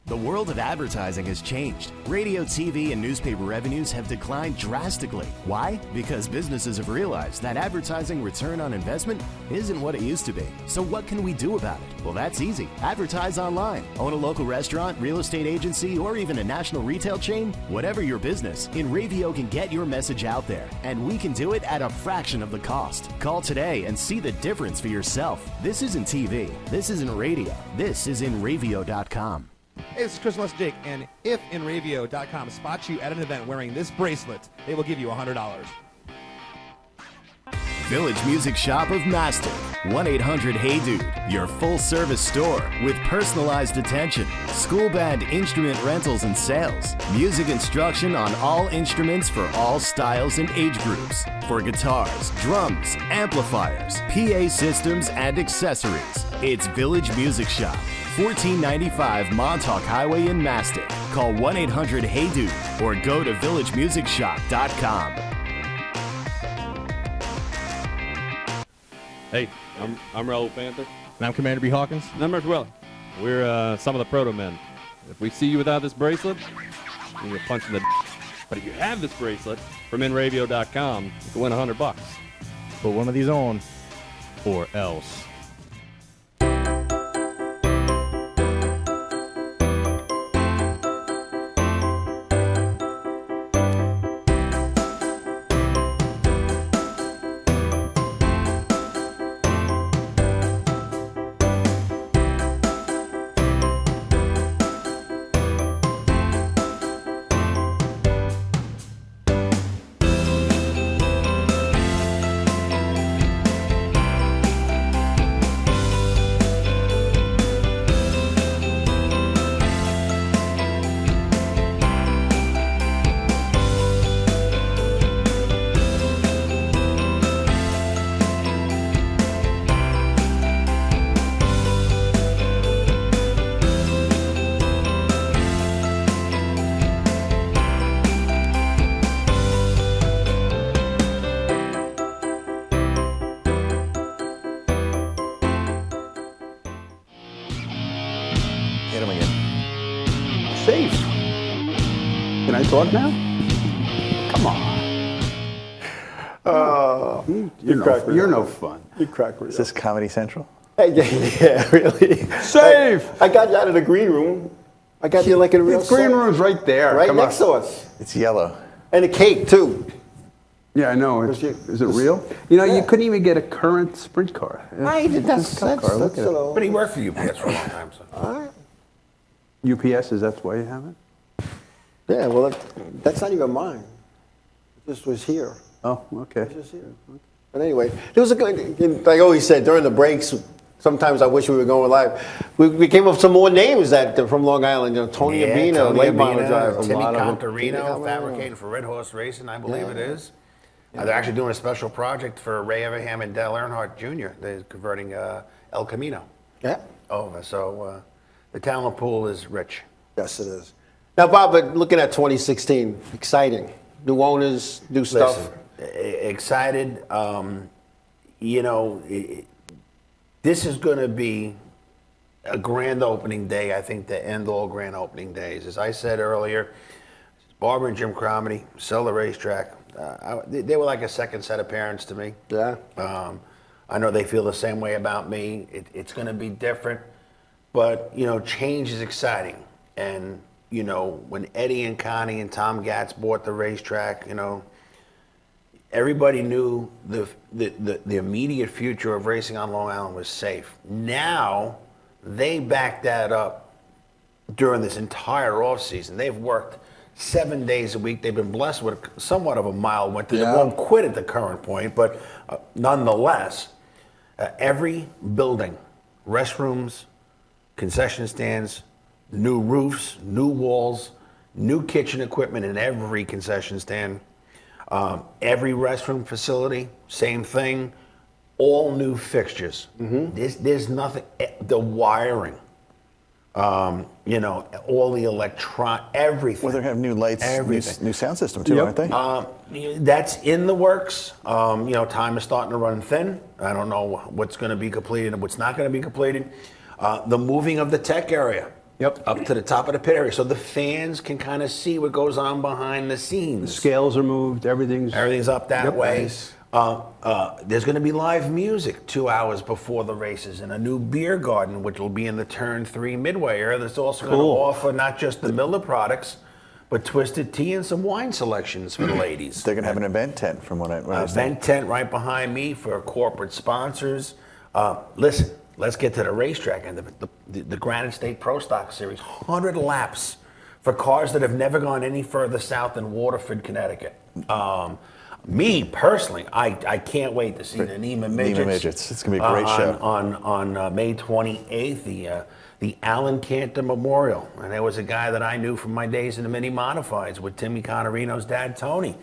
Speaker 6: The world of advertising has changed. Radio, TV, and newspaper revenues have declined drastically. Why? Because businesses have realized that advertising return on investment isn't what it used to be. So what can we do about it? Well, that's easy. Advertise online. Own a local restaurant, real estate agency, or even a national retail chain? Whatever your business, Inravio can get your message out there. And we can do it at a fraction of the cost. Call today and see the difference for yourself. This isn't TV. This isn't radio. This is Inravio.com.
Speaker 2: Hey, this is Christmas Jake, and if Inravio.com spots you at an event wearing this bracelet, they will give you $100.
Speaker 6: Village Music Shop of Mastic. 1-800-HEY-DUDE. Your full-service store with personalized attention, school band instrument rentals and sales, music instruction on all instruments for all styles and age groups, for guitars, drums, amplifiers, PA systems, and accessories. It's Village Music Shop, 1495 Montauk Highway in Mastic. Call 1-800-HEY-DUDE or go to villagemusicshop.com.
Speaker 7: Hey, I'm Raul Panther.
Speaker 2: And I'm Commander B. Hawkins.
Speaker 7: And I'm Mark Welly. We're some of the proto men. If we see you without this bracelet, you're punching the. But if you have this bracelet from Inravio.com, you can win $100.
Speaker 2: Put one of these on, or else.
Speaker 5: Hit him again.
Speaker 4: Safe. Can I talk now? Come on. You're no fun.
Speaker 1: You crack me
Speaker 5: Is this Comedy Central?
Speaker 1: up. Yeah, really.
Speaker 4: Safe.
Speaker 1: I got you out of the green room. I got you like in a real
Speaker 4: The green
Speaker 1: set.
Speaker 4: room's right there.
Speaker 1: Right
Speaker 4: Come
Speaker 1: next
Speaker 4: on.
Speaker 1: to us.
Speaker 5: It's yellow.
Speaker 1: And a cake, too.
Speaker 4: Yeah, I know.
Speaker 1: Was you-
Speaker 4: Is it real? You know,
Speaker 1: Yeah.
Speaker 4: you couldn't even get a current sprint car.
Speaker 1: That's
Speaker 4: car. Look at it.
Speaker 3: But he worked for UPS for a long time, so.
Speaker 4: UPS, is that why you have it?
Speaker 1: Yeah, well, that's not even mine. It just was here.
Speaker 4: Oh, okay.
Speaker 1: It was just here. But anyway, it was a good, like I always said, during the breaks, sometimes I wish we were going live. We came up with some more names that from Long Island. You know, Tony Abina,
Speaker 3: Tony
Speaker 1: late model
Speaker 3: Abina,
Speaker 1: driver.
Speaker 3: Timmy
Speaker 1: Timmy
Speaker 3: Contarino,
Speaker 1: Contarino.
Speaker 3: fabricating for Red Horse Racing, I believe
Speaker 1: Yeah.
Speaker 3: it is. They're actually doing a special project for Ray Everham and Dale Earnhardt Jr. They're converting El Camino
Speaker 1: Yeah,
Speaker 3: over. So the talent pool is rich.
Speaker 1: yes, it is. Now, Bob, but looking at 2016, exciting. New owners, new stuff.
Speaker 3: Listen, excited. You know, this is going to be a grand opening day. I think to end all grand opening days. As I said earlier, Barbara and Jim Cromedy sell the racetrack. They were like a second set of parents to me.
Speaker 1: Yeah.
Speaker 3: I know they feel the same way about me. It's going to be different, but you know, change is exciting. And you know, when Eddie and Connie and Tom Gatz bought the racetrack, you know, everybody knew the immediate future of racing on Long Island was safe. Now they back that up during this entire off season. They've worked 7 days a week. They've been blessed with somewhat of a mild winter.
Speaker 1: Yeah.
Speaker 3: They won't quit at the current point, but nonetheless, every building, restrooms, concession stands, new roofs, new walls, new kitchen equipment in every concession stand. Every restroom facility, same thing. All new fixtures. There's nothing. The wiring. All the everything.
Speaker 5: Well, they're having new lights,
Speaker 3: everything.
Speaker 5: new sound system too, aren't they?
Speaker 3: That's in the works. Time is starting to run thin. I don't know what's going to be completed and what's not going to be completed. The moving of the tech area.
Speaker 4: Yep.
Speaker 3: Up to the top of the pit area, so the fans can kind of see what goes on behind the scenes.
Speaker 4: Scales are moved. Everything's
Speaker 3: up that
Speaker 4: Yep.
Speaker 3: way.
Speaker 4: Nice.
Speaker 3: There's going to be live music 2 hours before the races, and a new beer garden, which will be in the Turn 3 Midway area. That's also going to offer not just the Miller products, but twisted tea and some wine selections for the ladies.
Speaker 5: They're going to have an event tent, from what I understand.
Speaker 3: Event tent right behind me for corporate sponsors. Listen, let's get to the racetrack and the Granite State Pro Stock Series. 100 laps for cars that have never gone any further south than Waterford, Connecticut. Me personally, I can't wait to see the Neiman Midgets.
Speaker 5: Neiman Midgets. It's going to be a great show.
Speaker 3: On May 28th, the Alan Cantor Memorial. And there was a guy that I knew from my days in the mini modifieds with Timmy Connerino's dad, Tony.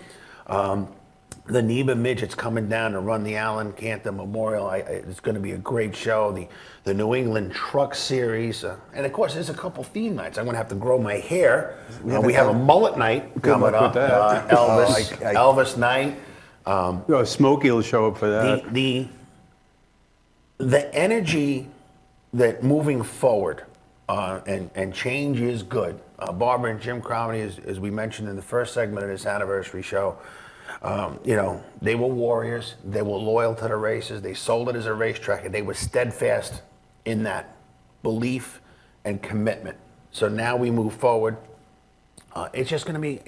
Speaker 3: The Neiman Midgets coming down to run the Alan Cantor Memorial. It's going to be a great show. The New England Truck Series. And of course, there's a couple theme nights. I'm going to have to grow my hair. We have a mullet night coming
Speaker 4: luck
Speaker 3: up.
Speaker 4: with that.
Speaker 3: Elvis night.
Speaker 4: Smokey will show up for that.
Speaker 3: The energy that moving forward and change is good. Barbara and Jim Cromney, as we mentioned in the first segment of this anniversary show, they were warriors. They were loyal to the races. They sold it as a racetrack, and they were steadfast in that belief and commitment. So now we move forward. It's just going to be.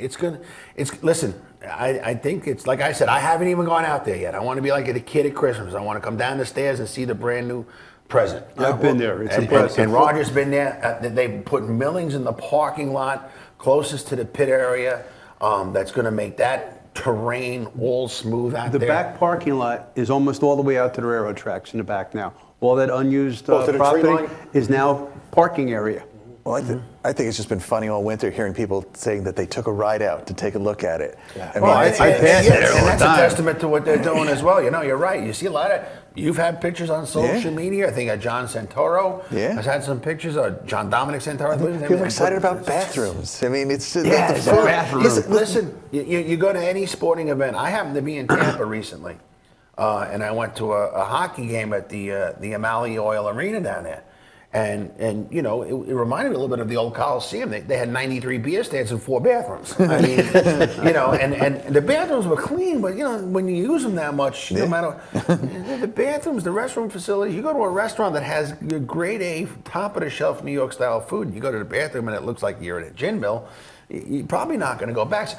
Speaker 3: Listen. I think it's like I said. I haven't even gone out there yet. I want to be like a kid at Christmas. I want to come down the stairs and see the brand new present.
Speaker 4: I've been there. It's
Speaker 3: and,
Speaker 4: impressive.
Speaker 3: And Roger's been there. They put millings in the parking lot closest to the pit area. That's going to make that terrain all smooth out there.
Speaker 4: The back parking lot is almost all the way out to the railroad tracks in the back now. All that unused
Speaker 1: to the tree
Speaker 4: property
Speaker 1: line?
Speaker 4: is now parking area.
Speaker 5: Well, I think it's just been funny all winter hearing people saying that they took a ride out to take a look at it.
Speaker 1: Yeah.
Speaker 5: I mean,
Speaker 4: I pass it there all
Speaker 3: and
Speaker 4: the
Speaker 3: that's
Speaker 4: time.
Speaker 3: a testament to what they're doing as well. You're right. You see a lot of. You've had pictures on social media. I think John Santoro has had some pictures. John Dominic Santoro.
Speaker 5: people are excited about bathrooms. I mean, it's
Speaker 3: Yeah,
Speaker 5: the
Speaker 3: it's a
Speaker 5: food.
Speaker 3: bathroom. Listen, you go to any sporting event. I happened to be in Tampa recently, and I went to a hockey game at the Amalie Oil Arena down there. And it reminded me a little bit of the old Coliseum. They had 93 beer stands and 4 bathrooms. I mean, and the bathrooms were clean, but when you use them that much, no matter the bathrooms, the restroom facilities. You go to a restaurant that has your grade A, top of the shelf New York style food, and you go to the bathroom and it looks like you're at a gin mill. You're probably not going to go back. So,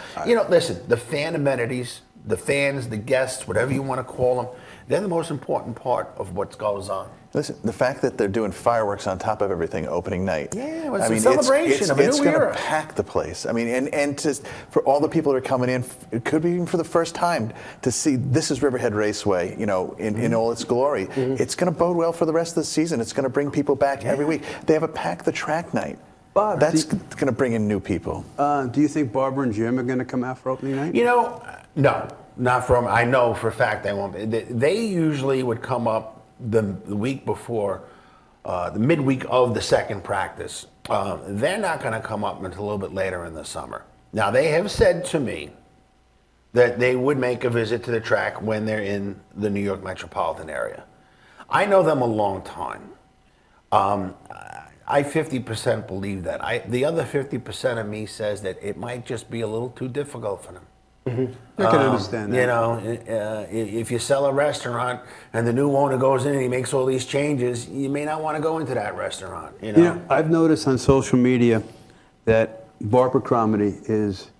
Speaker 3: listen, the fan amenities, the fans, the guests, whatever you want to call them, they're the most important part of what goes on.
Speaker 5: Listen, the fact that they're doing fireworks on top of everything opening night.
Speaker 3: Yeah, it was a celebration of a new
Speaker 5: It's going
Speaker 3: era.
Speaker 5: to pack the place. I mean, and just for all the people that are coming in, it could be even for the first time to see this is Riverhead Raceway, in all its glory. It's going to bode well for the rest of the season. It's going to bring people back every week. They have a pack the track night.
Speaker 4: Bob,
Speaker 5: That's going to bring in new people.
Speaker 4: Do you think Barbara and Jim are going to come out for opening night?
Speaker 3: No, not from. I know for a fact they won't be. They usually would come up the week before, the midweek of the second practice. They're not going to come up until a little bit later in the summer. Now, they have said to me that they would make a visit to the track when they're in the New York metropolitan area. I know them a long time. I 50% believe that. The other 50% of me says that it might just be a little too difficult for them.
Speaker 4: I can understand that.
Speaker 3: If you sell a restaurant and the new owner goes in and he makes all these changes, you may not want to go into that restaurant.
Speaker 4: I've noticed on social media that Barbara Cromedy is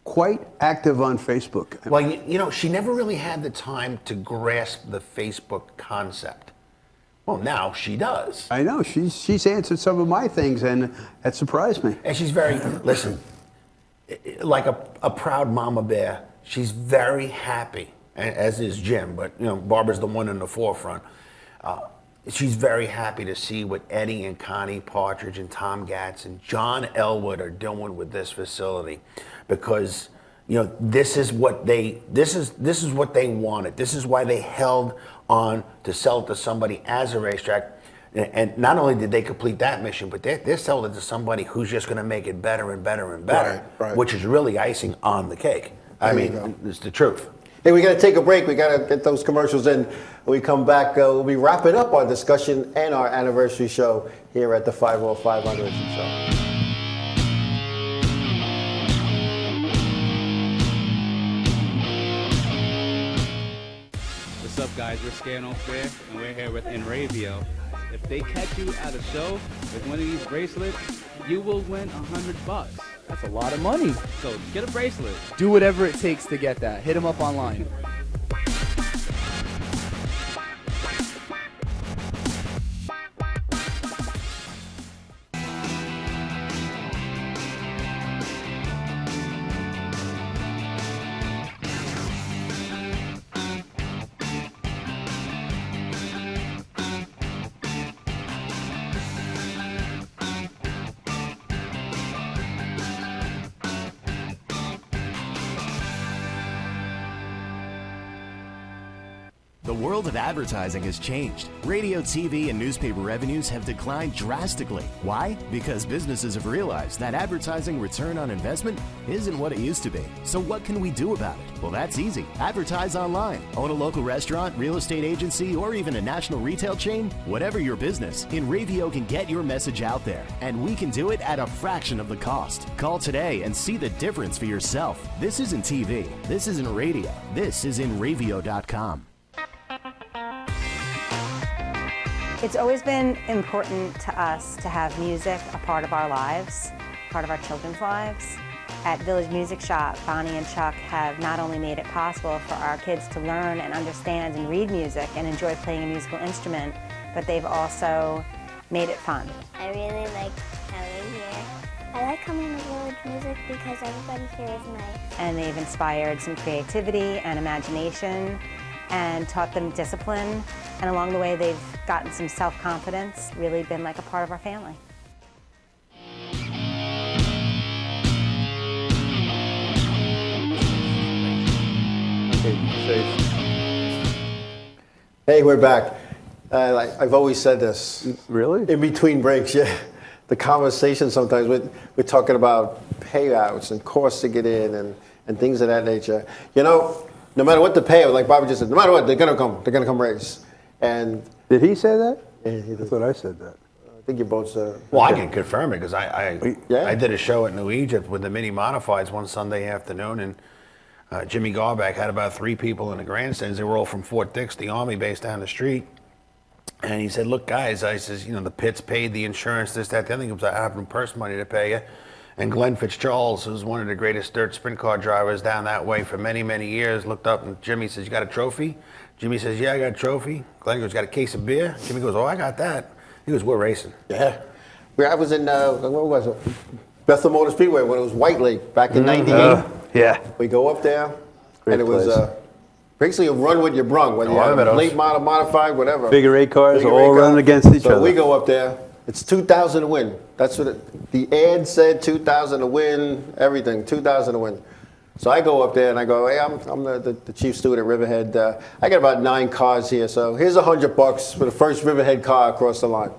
Speaker 4: quite active on Facebook.
Speaker 3: Well, she never really had the time to grasp the Facebook concept. Well, now she does.
Speaker 4: I know. She's answered some of my things, and that surprised me.
Speaker 3: And she's very, listen, like a proud mama bear. She's very happy, as is Jim, but Barbara's the one in the forefront. she's very happy to see what Eddie and Connie Partridge and Tom Gatz and John Elwood are doing with this facility, because this is what they wanted. This is why they held on to sell it to somebody as a racetrack. And not only did they complete that mission, but they're selling it to somebody who's just going to make it better and better and better,
Speaker 1: Right.
Speaker 3: which is really icing on the cake. I mean, it's the truth.
Speaker 1: Hey, we got to take a break. We got to get those commercials in. When we come back, we'll be wrapping up our discussion and our anniversary show here at the 505 Anniversary Show.
Speaker 8: What's up, guys? We're Scano Fair, and we're here with Inravio. If they catch you at a show with one of these bracelets, you will win $100.
Speaker 9: That's a lot of money.
Speaker 8: So get a bracelet.
Speaker 9: Do whatever it takes to get that. Hit them up online.
Speaker 6: The world of advertising has changed. Radio, TV, and newspaper revenues have declined drastically. Why? Because businesses have realized that advertising return on investment isn't what it used to be. So what can we do about it? Well, that's easy. Advertise online. Own a local restaurant, real estate agency, or even a national retail chain? Whatever your business, Inravio can get your message out there. And we can do it at a fraction of the cost. Call today and see the difference for yourself. This isn't TV. This isn't radio. This is Inravio.com.
Speaker 10: It's always been important to us to have music a part of our lives, part of our children's lives. At Village Music Shop, Bonnie and Chuck have not only made it possible for our kids to learn and understand and read music and enjoy playing a musical instrument, but they've also made it fun.
Speaker 11: I really like coming here. I like coming to Village Music because everybody here is nice.
Speaker 10: And they've inspired some creativity and imagination and taught them discipline. And along the way, they've gotten some self-confidence, really been like a part of our family.
Speaker 1: Hey, we're back. I've always said this.
Speaker 4: Really?
Speaker 1: In between breaks, yeah. The conversation sometimes, we're talking about payouts and costs to get in and things of that nature. No matter what the payout, like Bobby just said, no matter what, they're going to come race. And
Speaker 4: Did he say that?
Speaker 1: Yeah, he did.
Speaker 4: I thought I said that.
Speaker 1: I think you both said.
Speaker 3: Well, I can confirm it because I
Speaker 1: Yeah.
Speaker 3: did a show at New Egypt with the mini modifieds one Sunday afternoon, and Jimmy Garback had about 3 people in the grandstands. They were all from Fort Dix, the Army base down the street. And he said, "Look, guys," I says, "the pits paid the insurance, this, that, the other thing. I have no purse money to pay you." And Glenn Fitzgerald, who's one of the greatest dirt sprint car drivers down that way for many, many years, looked up and Jimmy says, "You got a trophy?" Jimmy says, "Yeah, I got a trophy." Glenn goes, "Got a case of beer?" Jimmy goes, "Oh, I got that." He goes, "We're racing."
Speaker 1: Yeah. I was in, what was it? Bethel Motor Speedway when it was White Lake back in 98.
Speaker 4: Yeah.
Speaker 1: We go up there,
Speaker 4: Great
Speaker 1: and it was
Speaker 4: place.
Speaker 1: basically a run with your brung, whether you
Speaker 3: I
Speaker 1: have
Speaker 3: remember
Speaker 1: a
Speaker 3: those.
Speaker 1: late model, modified, whatever.
Speaker 4: Figure 8 cars
Speaker 1: Figure
Speaker 4: all
Speaker 1: 8
Speaker 4: running
Speaker 1: car.
Speaker 4: against each
Speaker 1: so
Speaker 4: other.
Speaker 1: we go up there. It's 2,000 to win. That's what the ad said, 2,000 to win, everything, 2,000 to win. So I go up there and I go, "Hey, I'm the chief steward at Riverhead. I got about 9 cars here, so here's $100 for the first Riverhead car across the line."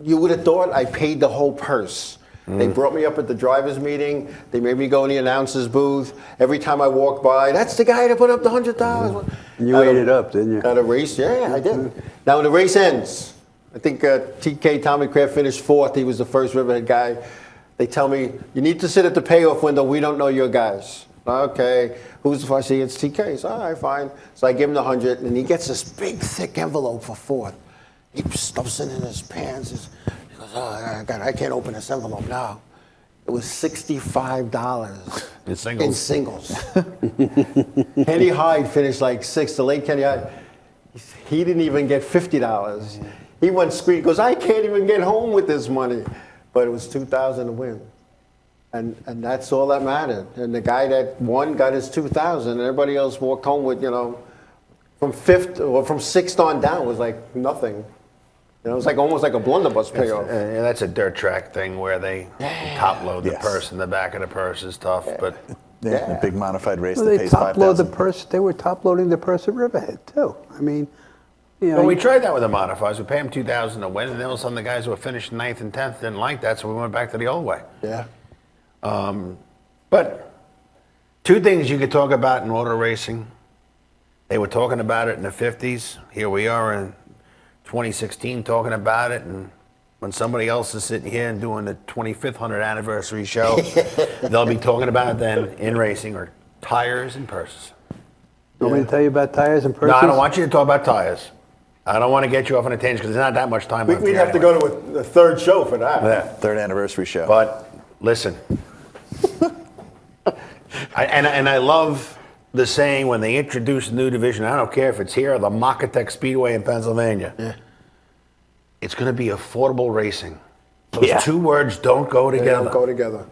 Speaker 1: You would have thought I paid the whole purse. They brought me up at the driver's meeting. They made me go in the announcer's booth. Every time I walked by, "That's the guy that put up the $100."
Speaker 4: And you ate it up, didn't you?
Speaker 1: At a race, yeah, I did. Now when the race ends, I think TK Tommy Kraft finished 4th. He was the first Riverhead guy. They tell me, "You need to sit at the payoff window. We don't know your guys." Okay, who's the first? I see it's TK. So, all right, fine. So I give him the 100, and he gets this big, thick envelope for 4th. He stuffs it in his pants. He goes, "Oh, God, I can't open this envelope now." It was $65
Speaker 3: In singles.
Speaker 1: in singles. Kenny Hyde finished like 6th. The late Kenny Hyde, he didn't even get $50. He went screaming, goes, "I can't even get home with this money." But it was 2,000 to win. And that's all that mattered. And the guy that won got his 2,000, and everybody else walked home with, $500 from 5th or from 6th on down was like nothing. You know, it was like almost like a blunderbuss payoff.
Speaker 3: That's a dirt track thing where they top load the
Speaker 5: Yes.
Speaker 3: purse, and the back of the purse is tough. But
Speaker 5: A big modified race
Speaker 4: Well,
Speaker 5: that
Speaker 4: they
Speaker 5: pays
Speaker 4: top load the
Speaker 5: $5,000.
Speaker 4: purse. They were top loading the purse at Riverhead too. I mean, you know,
Speaker 3: well, we tried that with the modifieds. We paid them $2,000 to win, and then all of a sudden the guys who were finishing 9th and 10th didn't like that, so we went back to the old way.
Speaker 1: Yeah.
Speaker 3: But two things you could talk about in auto racing. They were talking about it in the 50s. Here we are in 2016 talking about it, and when somebody else is sitting here and doing the 25th 100th anniversary show, they'll be talking about it then in racing, or tires and purses.
Speaker 4: You want me to tell you about tires and purses?
Speaker 3: No, I don't want you to talk about tires. I don't want to get you off on a tangent because there's not that much time left
Speaker 1: We'd
Speaker 3: here
Speaker 1: have to
Speaker 3: anyway.
Speaker 1: go to a third show for that.
Speaker 3: Yeah.
Speaker 5: Third anniversary show.
Speaker 3: But listen, and I love the saying when they introduce a new division. I don't care if it's here or the Mocatec Speedway in Pennsylvania.
Speaker 1: Yeah.
Speaker 3: It's going to be affordable racing. Those two words don't go
Speaker 1: They
Speaker 3: together.
Speaker 1: don't go together.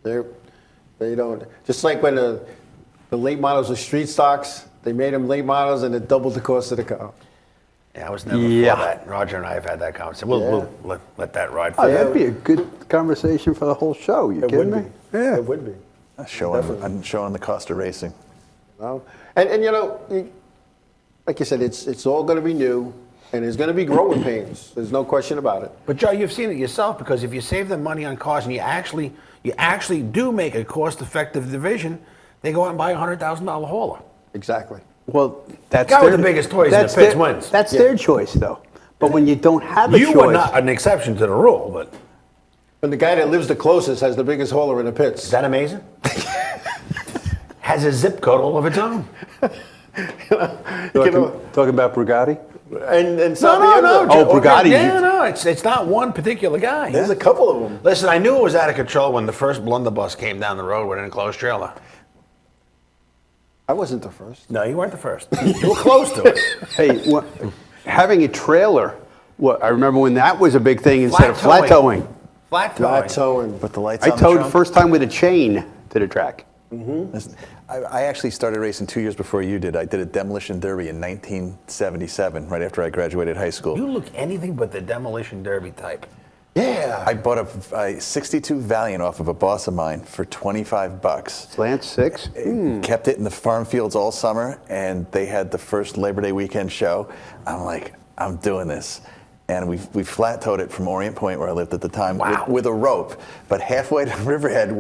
Speaker 1: They don't. Just like when the late models were street stocks, they made them late models and it doubled the cost of the car.
Speaker 3: Yeah, I was never for that. Roger and I have had that conversation. We'll let that ride for
Speaker 4: Oh,
Speaker 3: you.
Speaker 4: that'd be a good conversation for the whole show. You
Speaker 1: It
Speaker 4: kidding
Speaker 1: would
Speaker 4: me?
Speaker 1: be.
Speaker 4: Yeah.
Speaker 1: It would be.
Speaker 5: I'm showing the cost of racing.
Speaker 1: No. And you know, like you said, it's all going to be new, and there's going to be growing pains. There's no question about it.
Speaker 3: But Joe, you've seen it yourself, because if you save them money on cars and you actually do make a cost-effective division, they go out and buy a $100,000 hauler.
Speaker 1: Exactly.
Speaker 4: Well, that's
Speaker 3: Guy with the biggest toys in the pits wins.
Speaker 4: That's their choice, though. But when you don't have a choice,
Speaker 3: You are not an exception to the rule, but
Speaker 1: And the guy that lives the closest has the biggest hauler in the pits.
Speaker 3: is that amazing? Has a zip code all of its own.
Speaker 4: talking about Bugatti.
Speaker 1: And
Speaker 3: No.
Speaker 1: Sabiendo.
Speaker 4: Oh, Bugatti.
Speaker 3: Yeah, no, it's not one particular guy.
Speaker 1: There's a couple of them.
Speaker 3: Listen, I knew it was out of control when the first blunderbuss came down the road with an enclosed trailer.
Speaker 1: I wasn't the first.
Speaker 3: No, you weren't the first. You were close to it.
Speaker 4: Hey, having a trailer. I remember when that was a big thing instead of flat towing.
Speaker 3: Flat
Speaker 1: Flat
Speaker 3: towing.
Speaker 1: towing.
Speaker 5: Put the lights
Speaker 4: I
Speaker 5: on
Speaker 4: towed
Speaker 5: the
Speaker 4: the
Speaker 5: trunk.
Speaker 4: first time with a chain to the track.
Speaker 5: Listen, I actually started racing 2 years before you did. I did a demolition derby in 1977, right after I graduated high school.
Speaker 3: You look anything but the demolition derby type.
Speaker 1: Yeah.
Speaker 5: I bought a 62 Valiant off of a boss of mine for $25.
Speaker 4: Slant 6.
Speaker 5: Kept it in the farm fields all summer, and they had the first Labor Day weekend show. I'm like, I'm doing this. And we flat towed it from Orient Point, where I lived at the time, with a rope. But halfway to Riverhead,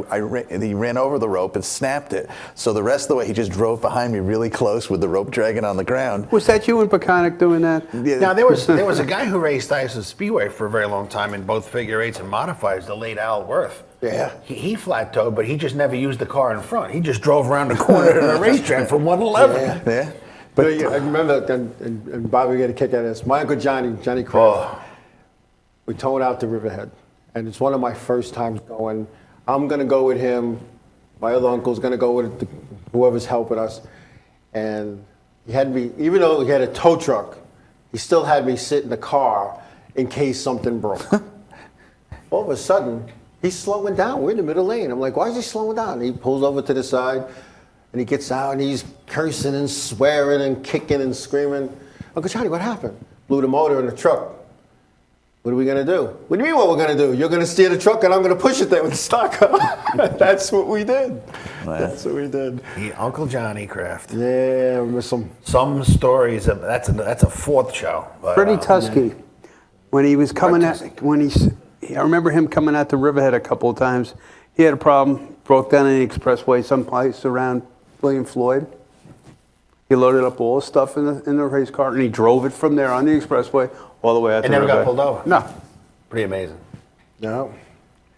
Speaker 5: he ran over the rope and snapped it. So the rest of the way, he just drove behind me really close with the rope dragging on the ground.
Speaker 4: Was that you and Peconic doing that?
Speaker 5: Yeah.
Speaker 3: Now, there was a guy who raced Dyson Speedway for a very long time in both figure eights and modifieds, the late Al Worth.
Speaker 1: Yeah.
Speaker 3: He flat towed, but he just never used the car in front. He just drove around the corner to the racetrack from 111.
Speaker 5: Yeah.
Speaker 1: But I remember, and Bobby got a kick out of this. My Uncle Johnny Kraft, we towed out to Riverhead. And it's one of my first times going. I'm going to go with him. My other uncle's going to go with whoever's helping us. And he had me, even though he had a tow truck, he still had me sit in the car in case something broke. All of a sudden, he's slowing down. We're in the middle lane. I'm like, why is he slowing down? He pulls over to the side. And he gets out and he's cursing and swearing and kicking and screaming. Uncle Johnny, what happened? Blew the motor in the truck. What are we going to do? What do you mean what we're going to do? You're going to steer the truck and I'm going to push it there with the stock car. That's what we did. That's what we did.
Speaker 3: Uncle Johnny Kraft.
Speaker 1: Yeah, I miss him.
Speaker 3: Some stories, that's a fourth show. But,
Speaker 4: Freddie Tusky, when he was coming out, I remember him coming out to Riverhead a couple of times. He had a problem, broke down in the expressway someplace around William Floyd. He loaded up all his stuff in the race car and he drove it from there on the expressway all the way out to
Speaker 3: And never got
Speaker 4: Riverhead.
Speaker 3: pulled over?
Speaker 4: No.
Speaker 3: Pretty amazing.
Speaker 1: No.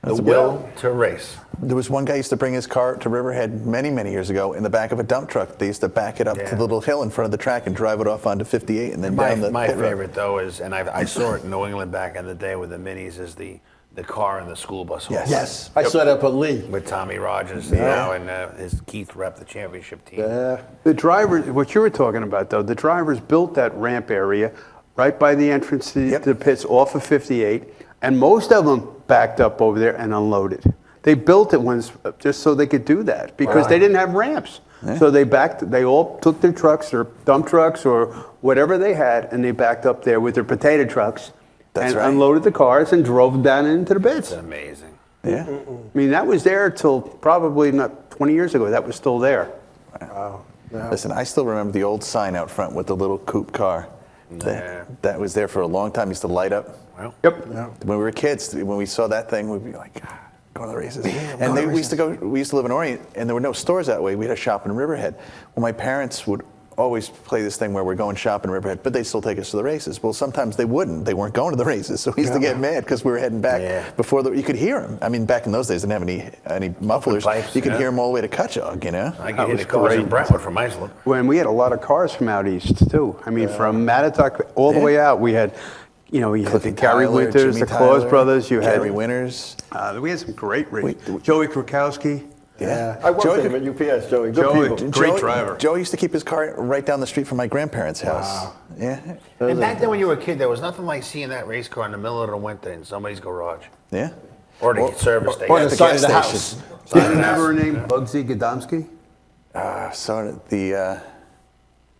Speaker 3: The will to race.
Speaker 5: There was one guy who used to bring his car to Riverhead many, many years ago in the back of a dump truck. They used to back it up to the little hill in front of the track and drive it off onto 58 and then down the
Speaker 3: My
Speaker 5: pit road.
Speaker 3: favorite, though, is, and I saw it in New England back in the day with the minis, is the car and the school bus.
Speaker 1: Yes. I saw that at Lee.
Speaker 3: With Tommy Rogers, now, and his Keith rep the championship team.
Speaker 1: Yeah.
Speaker 4: The drivers, what you were talking about though, the drivers built that ramp area right by the entrance to the pits off of 58, and most of them backed up over there and unloaded. They built it once just so they could do that because they didn't have ramps. So they all took their trucks, their dump trucks or whatever they had, and they backed up there with their potato trucks and unloaded the cars and drove them down into the beds.
Speaker 3: That's amazing.
Speaker 5: Yeah.
Speaker 4: I mean, that was there till probably not 20 years ago. That was still there.
Speaker 5: Wow. Yeah. Listen, I still remember the old sign out front with the little coupe car. That was there for a long time. Used to light up.
Speaker 3: Well,
Speaker 4: yep.
Speaker 5: Yeah. When we were kids, when we saw that thing, we'd be like, go to the races. And we used to live in Orient, and there were no stores that way. We had a shop in Riverhead. Well, my parents would always play this thing where we're going shopping in Riverhead, but they'd still take us to the races. Well, sometimes they wouldn't. They weren't going to the races, so we used to get mad because we were heading back before you could hear them. I mean, back in those days, they didn't have any mufflers.
Speaker 3: Pipes,
Speaker 5: you could hear them all the way to Cutchogue, you know?
Speaker 3: I could hear the cars in Brentwood from Iceland.
Speaker 4: When we had a lot of cars from out east, too. I mean, from Mattatuck all the way out, we had... You know, you had the Gary Winters,
Speaker 5: Jimmy
Speaker 4: the Claus
Speaker 5: Tyler,
Speaker 4: brothers. You had
Speaker 5: Gary Winters.
Speaker 4: We had some great races. Joey Krukowski.
Speaker 5: Yeah.
Speaker 1: I worked with him at UPS, Joey. Good people.
Speaker 4: Great driver.
Speaker 5: Joe used to keep his car right down the street from my grandparents' house.
Speaker 1: Wow.
Speaker 5: Yeah.
Speaker 3: And back then when you were a kid, there was nothing like seeing that race car in the middle of the winter in somebody's garage.
Speaker 5: Yeah.
Speaker 3: Or the service station.
Speaker 1: Or the side of the house.
Speaker 4: Do you remember named Bugsy Godomsky?
Speaker 5: So the,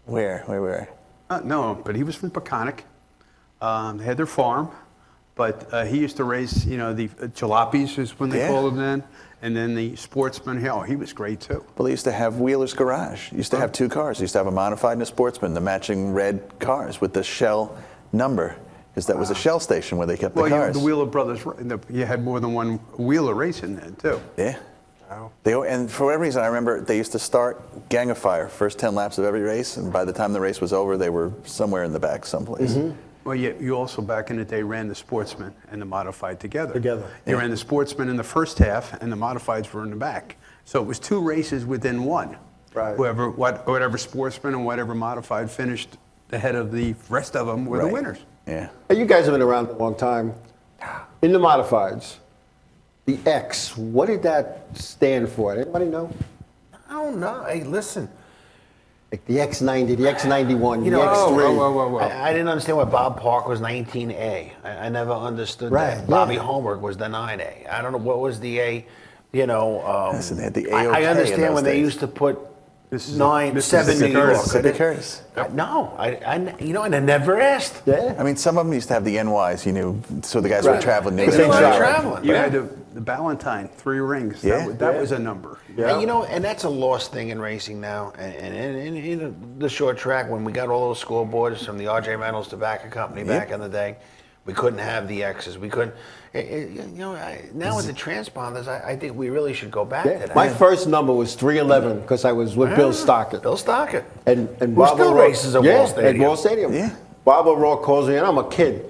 Speaker 5: where?
Speaker 4: No, but he was from Peconic. They had their farm, but he used to race, you know, the jalopies is when they called them then, and then the sportsman. He was great too.
Speaker 5: Well, they used to have Wheeler's Garage. Used to have two cars. They used to have a modified and a sportsman, the matching red cars with the Shell number, because that was a Shell station where they kept the cars.
Speaker 4: Well, the Wheeler brothers, you had more than one Wheeler racing then too.
Speaker 5: Yeah. And for whatever reason, I remember they used to start Gang of Fire, first 10 laps of every race, and by the time the race was over, they were somewhere in the back someplace.
Speaker 1: Mm-hmm.
Speaker 4: Well, you also back in the day ran the sportsman and the modified together.
Speaker 1: You
Speaker 4: ran the sportsman in the first half, and the modifieds were in the back. So it was two races within one.
Speaker 1: Right.
Speaker 4: Whatever sportsman and whatever modified finished ahead of the rest of them were the winners.
Speaker 5: Yeah.
Speaker 1: Hey, you guys have been around a long time. In the modifieds, the X, what did that stand for? Anybody know?
Speaker 3: I don't know. Hey, listen.
Speaker 1: Like the X90, the X91,
Speaker 3: You
Speaker 1: the
Speaker 3: know,
Speaker 1: X3.
Speaker 3: I didn't understand why Bob Park was 19A. I never understood that. Bobby Holmberg was the 9A. I don't know what was the A. You know,
Speaker 5: Listen, they had the
Speaker 3: I
Speaker 5: AOK
Speaker 3: understand
Speaker 5: in
Speaker 3: when
Speaker 5: those
Speaker 3: they
Speaker 5: days.
Speaker 3: used to put
Speaker 4: Mississippi
Speaker 3: 7 New York.
Speaker 5: Mississippi Curtis.
Speaker 3: No, and I never asked.
Speaker 1: Yeah.
Speaker 5: I mean, some of them used to have the NYs, you knew, so the guys were traveling. They
Speaker 1: Same
Speaker 5: were
Speaker 1: shot.
Speaker 3: Traveling.
Speaker 4: You had the Ballantine, 3 rings.
Speaker 5: Yeah.
Speaker 4: That was a number.
Speaker 3: And, you know, and that's a lost thing in racing now. And in the short track, when we got all those scoreboards from the R.J. Reynolds Tobacco Company back in the day, we couldn't have the X's. We couldn't. Now with the transponders, I think we really should go back to that.
Speaker 1: My first number was 311 because I was with Bill Stockett.
Speaker 3: Bill Stockett.
Speaker 1: And
Speaker 3: Who
Speaker 1: Bob
Speaker 3: still
Speaker 1: O'Rourke-
Speaker 3: races at Wall Stadium.
Speaker 1: At Wall Stadium.
Speaker 5: Yeah.
Speaker 1: Bob O'Rourke calls me, and I'm a kid.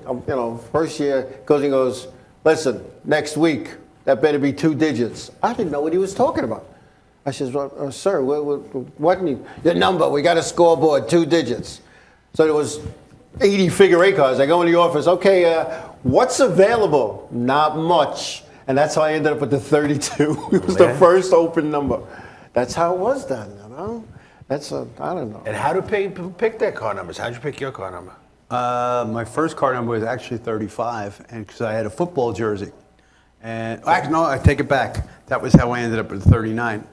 Speaker 1: First year, he goes, listen, next week, that better be 2 digits. I didn't know what he was talking about. I says, well, sir, what your number? We got a scoreboard, 2 digits. So there was 80 figure 8 cars. I go in the office, okay, what's available? Not much. And that's how I ended up with the 32. It was the first open number. That's how it was then, you know? I don't know.
Speaker 3: And how do people pick their car numbers? How'd you pick your car number?
Speaker 4: My first car number was actually 35, and because I had a football jersey. And no, I take it back. That was how I ended up with 39.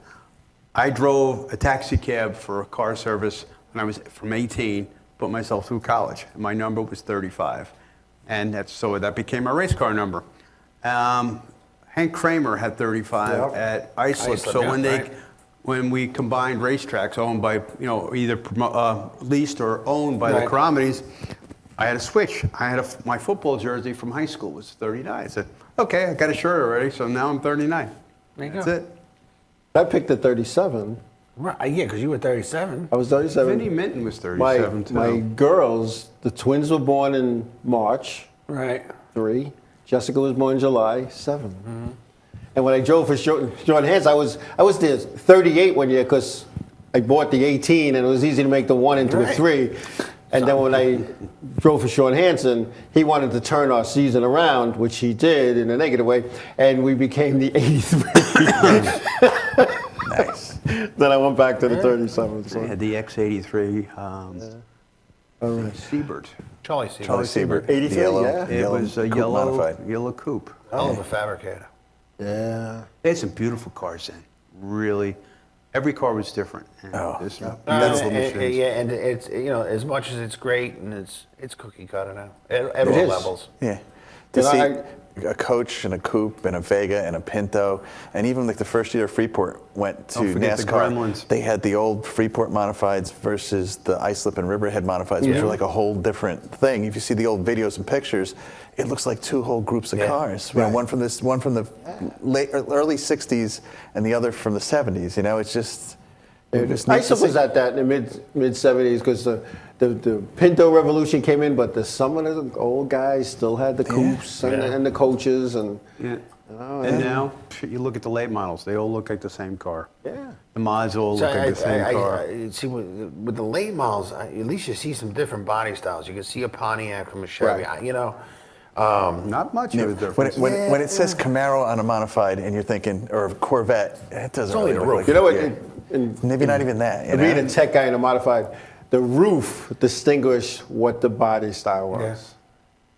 Speaker 4: I drove a taxi cab for a car service when I was from 18, put myself through college. And my number was 35, and that became my race car number. Hank Kramer had 35 at Islip. So when we combined racetracks owned by, either leased or owned by the Karamides, I had to switch. I had my football jersey from high school was 39. I said, okay, I got a shirt already, so now I'm 39. That's it.
Speaker 1: I picked the 37.
Speaker 3: Right, yeah, because you were 37.
Speaker 1: I was 37.
Speaker 4: Vinnie Minton was 37 too.
Speaker 1: My girls, the twins were born in March.
Speaker 3: Right.
Speaker 1: 3. Jessica was born July 7. Mm-hmm. And when I drove for Jordan Hands, I was there 38 one year because I bought the 18 and it was easy to make the 1 into a 3. And then when I drove for Sean Hansen, he wanted to turn our season around, which he did in a negative way, and we became the 83.
Speaker 5: Nice.
Speaker 1: Then I went back to the 37. So.
Speaker 4: I had the X83 Siebert.
Speaker 3: Charlie Siebert.
Speaker 5: Charlie Siebert.
Speaker 1: 83, yeah.
Speaker 4: It was a yellow coupe.
Speaker 3: Hell of a fabricator.
Speaker 1: Yeah.
Speaker 4: They had some beautiful cars then, really. Every car was different.
Speaker 5: Oh,
Speaker 4: There's some
Speaker 5: yeah.
Speaker 4: beautiful machines.
Speaker 3: Yeah, and it's as much as it's great, and it's cookie cutter now at all
Speaker 1: is.
Speaker 3: levels.
Speaker 5: Yeah. To
Speaker 1: You know,
Speaker 5: see a coach and a coupe and a Vega and a Pinto, and even like the first year Freeport went to
Speaker 4: Don't forget the
Speaker 5: NASCAR.
Speaker 4: Gremlins.
Speaker 5: They had the old Freeport modifieds versus the Islip and Riverhead modifieds, which are like a whole different thing. If you see the old videos and pictures, it looks like two whole groups of cars. You know, one from the early '60s and the other from the '70s. You know, it's just.
Speaker 1: Islip was at that in the mid '70s because the Pinto revolution came in, but some of the old guys still had the coupes and the coaches and.
Speaker 4: Yeah. And now you look at the late models; they all look like the same car.
Speaker 1: Yeah.
Speaker 4: The mods all look like the same car.
Speaker 3: See, with the late models, at least you see some different body styles. You can see a Pontiac from a Chevy.
Speaker 1: Right.
Speaker 3: You know.
Speaker 4: Not much of a difference.
Speaker 5: When it says Camaro on a modified and you're thinking, or Corvette, it doesn't
Speaker 3: only
Speaker 5: really
Speaker 3: the
Speaker 5: look
Speaker 3: roof.
Speaker 5: like
Speaker 1: You know what?
Speaker 5: maybe not even that. You
Speaker 1: Being
Speaker 5: know?
Speaker 1: a tech guy in a modified, the roof distinguished what the body style was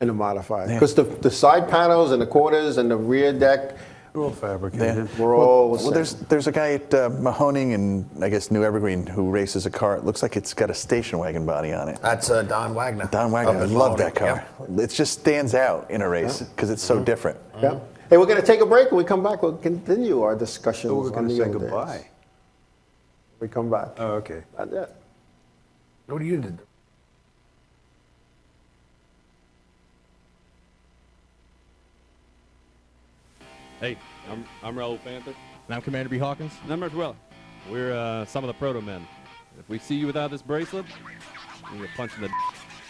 Speaker 1: in a modified. Because the side panels and the quarters and the rear deck
Speaker 4: They're all fabricated.
Speaker 1: were all the
Speaker 5: Well,
Speaker 1: same.
Speaker 5: there's a guy at Mahoning and I guess New Evergreen who races a car. It looks like it's got a station wagon body on it.
Speaker 3: That's Don Wagner.
Speaker 5: Don Wagner, I
Speaker 3: Up in
Speaker 5: love
Speaker 3: Mahoning.
Speaker 5: that car. It just stands out in a race because it's so different.
Speaker 1: Yeah. Hey, we're going to take a break. When we come back, we'll continue our discussions
Speaker 4: So we're
Speaker 1: on
Speaker 4: going to
Speaker 1: the
Speaker 4: say
Speaker 1: old days.
Speaker 4: goodbye.
Speaker 1: We come back.
Speaker 4: Oh, okay.
Speaker 1: Not yet.
Speaker 3: What do you do?
Speaker 7: Hey, I'm Raul Panther.
Speaker 2: And I'm Commander B. Hawkins.
Speaker 7: And I'm Rich Weller. We're some of the proto men. If we see you without this bracelet, you get punched in the.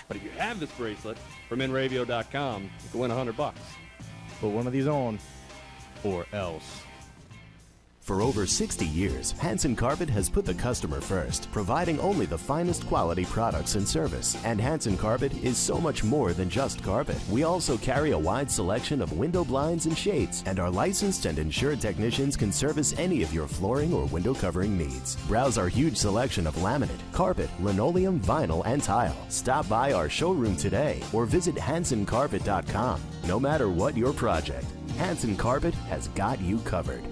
Speaker 7: But if you have this bracelet from Inravio.com, you can win $100.
Speaker 2: Put one of these on, or else.
Speaker 6: For over 60 years, Hanson Carpet has put the customer first, providing only the finest quality products and service. And Hanson Carpet is so much more than just carpet. We also carry a wide selection of window blinds and shades, and our licensed and insured technicians can service any of your flooring or window covering needs. Browse our huge selection of laminate, carpet, linoleum, vinyl, and tile. Stop by our showroom today or visit HansonCarpet.com. No matter what your project, Hanson Carpet has got you covered.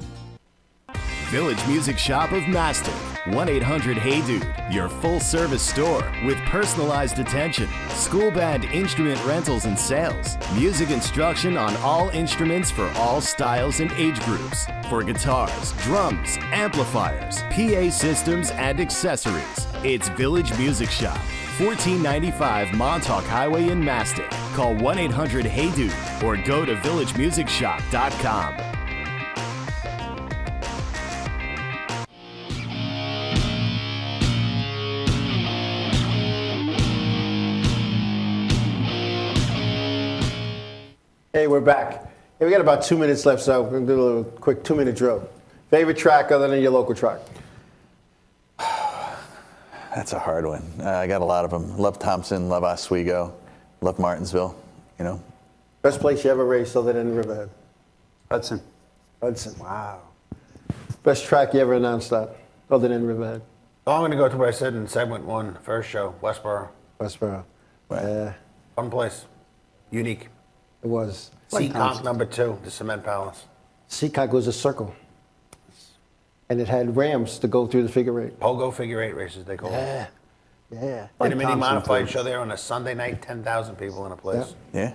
Speaker 6: Village Music Shop of Master. 1-800-HEY-DUDE. Your full-service store with personalized attention, school band instrument rentals and sales, music instruction on all instruments for all styles and age groups, for guitars, drums, amplifiers, PA systems, and accessories. It's Village Music Shop. 1495 Montauk Highway in Mastic. Call 1-800-HEY-DUDE or go to villagemusicshop.com.
Speaker 1: Hey, we're back. Hey, we got about 2 minutes left, so we're going to do a little quick 2-minute drill. Favorite track other than your local track?
Speaker 5: That's a hard one. I got a lot of them. Love Thompson, love Oswego, love Martinsville, you know.
Speaker 1: Best place you ever raced other than Riverhead?
Speaker 4: Hudson.
Speaker 1: Hudson, wow. Best track you ever announced at other than Riverhead?
Speaker 3: Oh, I'm going to go to what I said in segment 1, first show, Westboro.
Speaker 1: Westboro. Yeah,
Speaker 3: Fun place. Unique.
Speaker 1: it was.
Speaker 3: Seacock number 2, the Cement Palace.
Speaker 1: Seacock was a circle. And it had ramps to go through the figure eight.
Speaker 3: Pogo figure 8 races, they call it.
Speaker 1: Yeah.
Speaker 3: Did a mini
Speaker 4: Thompson,
Speaker 3: modified
Speaker 4: too.
Speaker 3: show there on a Sunday night, 10,000 people in a place.
Speaker 5: Yeah.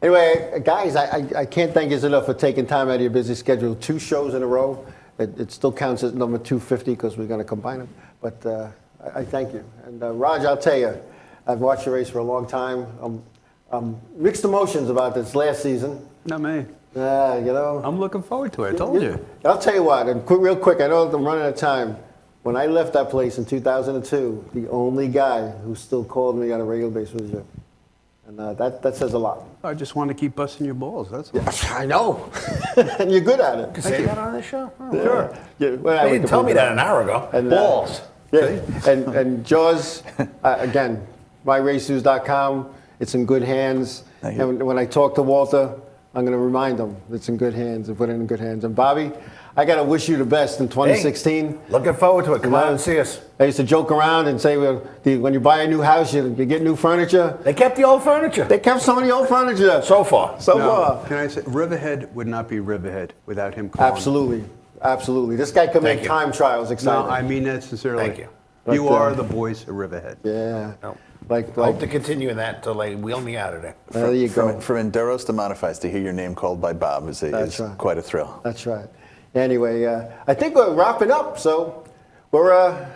Speaker 1: Anyway, guys, I can't thank you enough for taking time out of your busy schedule. 2 shows in a row. It still counts as number 250 because we're going to combine them. But I thank you. And Raj, I'll tell you, I've watched the race for a long time. Mixed emotions about this last season.
Speaker 4: Not me.
Speaker 1: You know.
Speaker 4: I'm looking forward to it. I told you.
Speaker 1: I'll tell you what, and real quick, I know I'm running out of time. When I left that place in 2002, the only guy who still called me on a regular basis was you. And that says a lot.
Speaker 4: I just want to keep busting your balls. That's all.
Speaker 1: I know. And you're good at it.
Speaker 3: You say that on this show? Oh,
Speaker 1: Yeah.
Speaker 3: sure.
Speaker 1: Yeah, well,
Speaker 3: They didn't tell me that an hour ago.
Speaker 1: And,
Speaker 3: Balls.
Speaker 1: Yeah. And Jaws, again, myracenews.com. It's in good hands.
Speaker 5: Thank you.
Speaker 1: And when I talk to Walter, I'm going to remind him it's in good hands and put it in good hands. And Bobby, I got to wish you the best in 2016.
Speaker 3: Hey, looking forward to it. Come on and see us.
Speaker 1: I used to joke around and say, well, when you buy a new house, you get new furniture.
Speaker 3: They kept the old furniture.
Speaker 1: They kept some of the old furniture.
Speaker 3: So far.
Speaker 1: So
Speaker 4: No,
Speaker 1: far.
Speaker 4: can I say, Riverhead would not be Riverhead without him calling.
Speaker 1: Absolutely. absolutely. This guy could
Speaker 3: Thank
Speaker 1: make
Speaker 3: you.
Speaker 1: time trials
Speaker 4: No,
Speaker 1: exciting.
Speaker 4: I mean that sincerely.
Speaker 3: Thank you.
Speaker 4: You
Speaker 1: But,
Speaker 4: are the boys of Riverhead.
Speaker 1: Yeah.
Speaker 3: No.
Speaker 1: Like,
Speaker 3: Hope to continue in that until they wheel me out of there.
Speaker 1: there you go.
Speaker 5: From Enduros to Modifies, to hear your name called by Bob is
Speaker 1: That's right.
Speaker 5: quite a thrill.
Speaker 1: That's right. Anyway, I think we're wrapping up. So we're,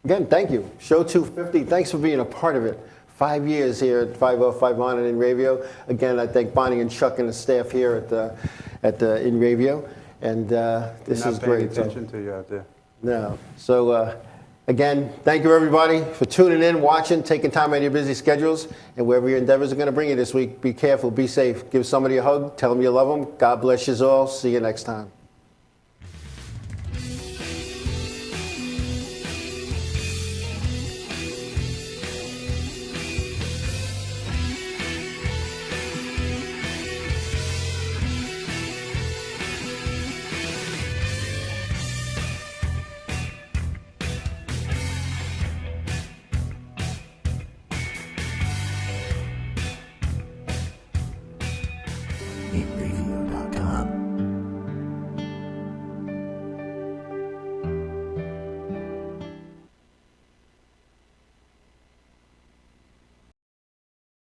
Speaker 1: again, thank you. Show 250. Thanks for being a part of it. 5 years here at 505 on and Inravio. Again, I thank Bonnie and Chuck and the staff here at the Inravio. And this is great.
Speaker 4: Not paying attention to you out there.
Speaker 1: No. So, again, thank you, everybody, for tuning in, watching, taking time out of your busy schedules, and wherever your endeavors are going to bring you this week, be careful, be safe. Give somebody a hug. Tell them you love them. God bless you all. See you next time.
Speaker 6: Inravio.com.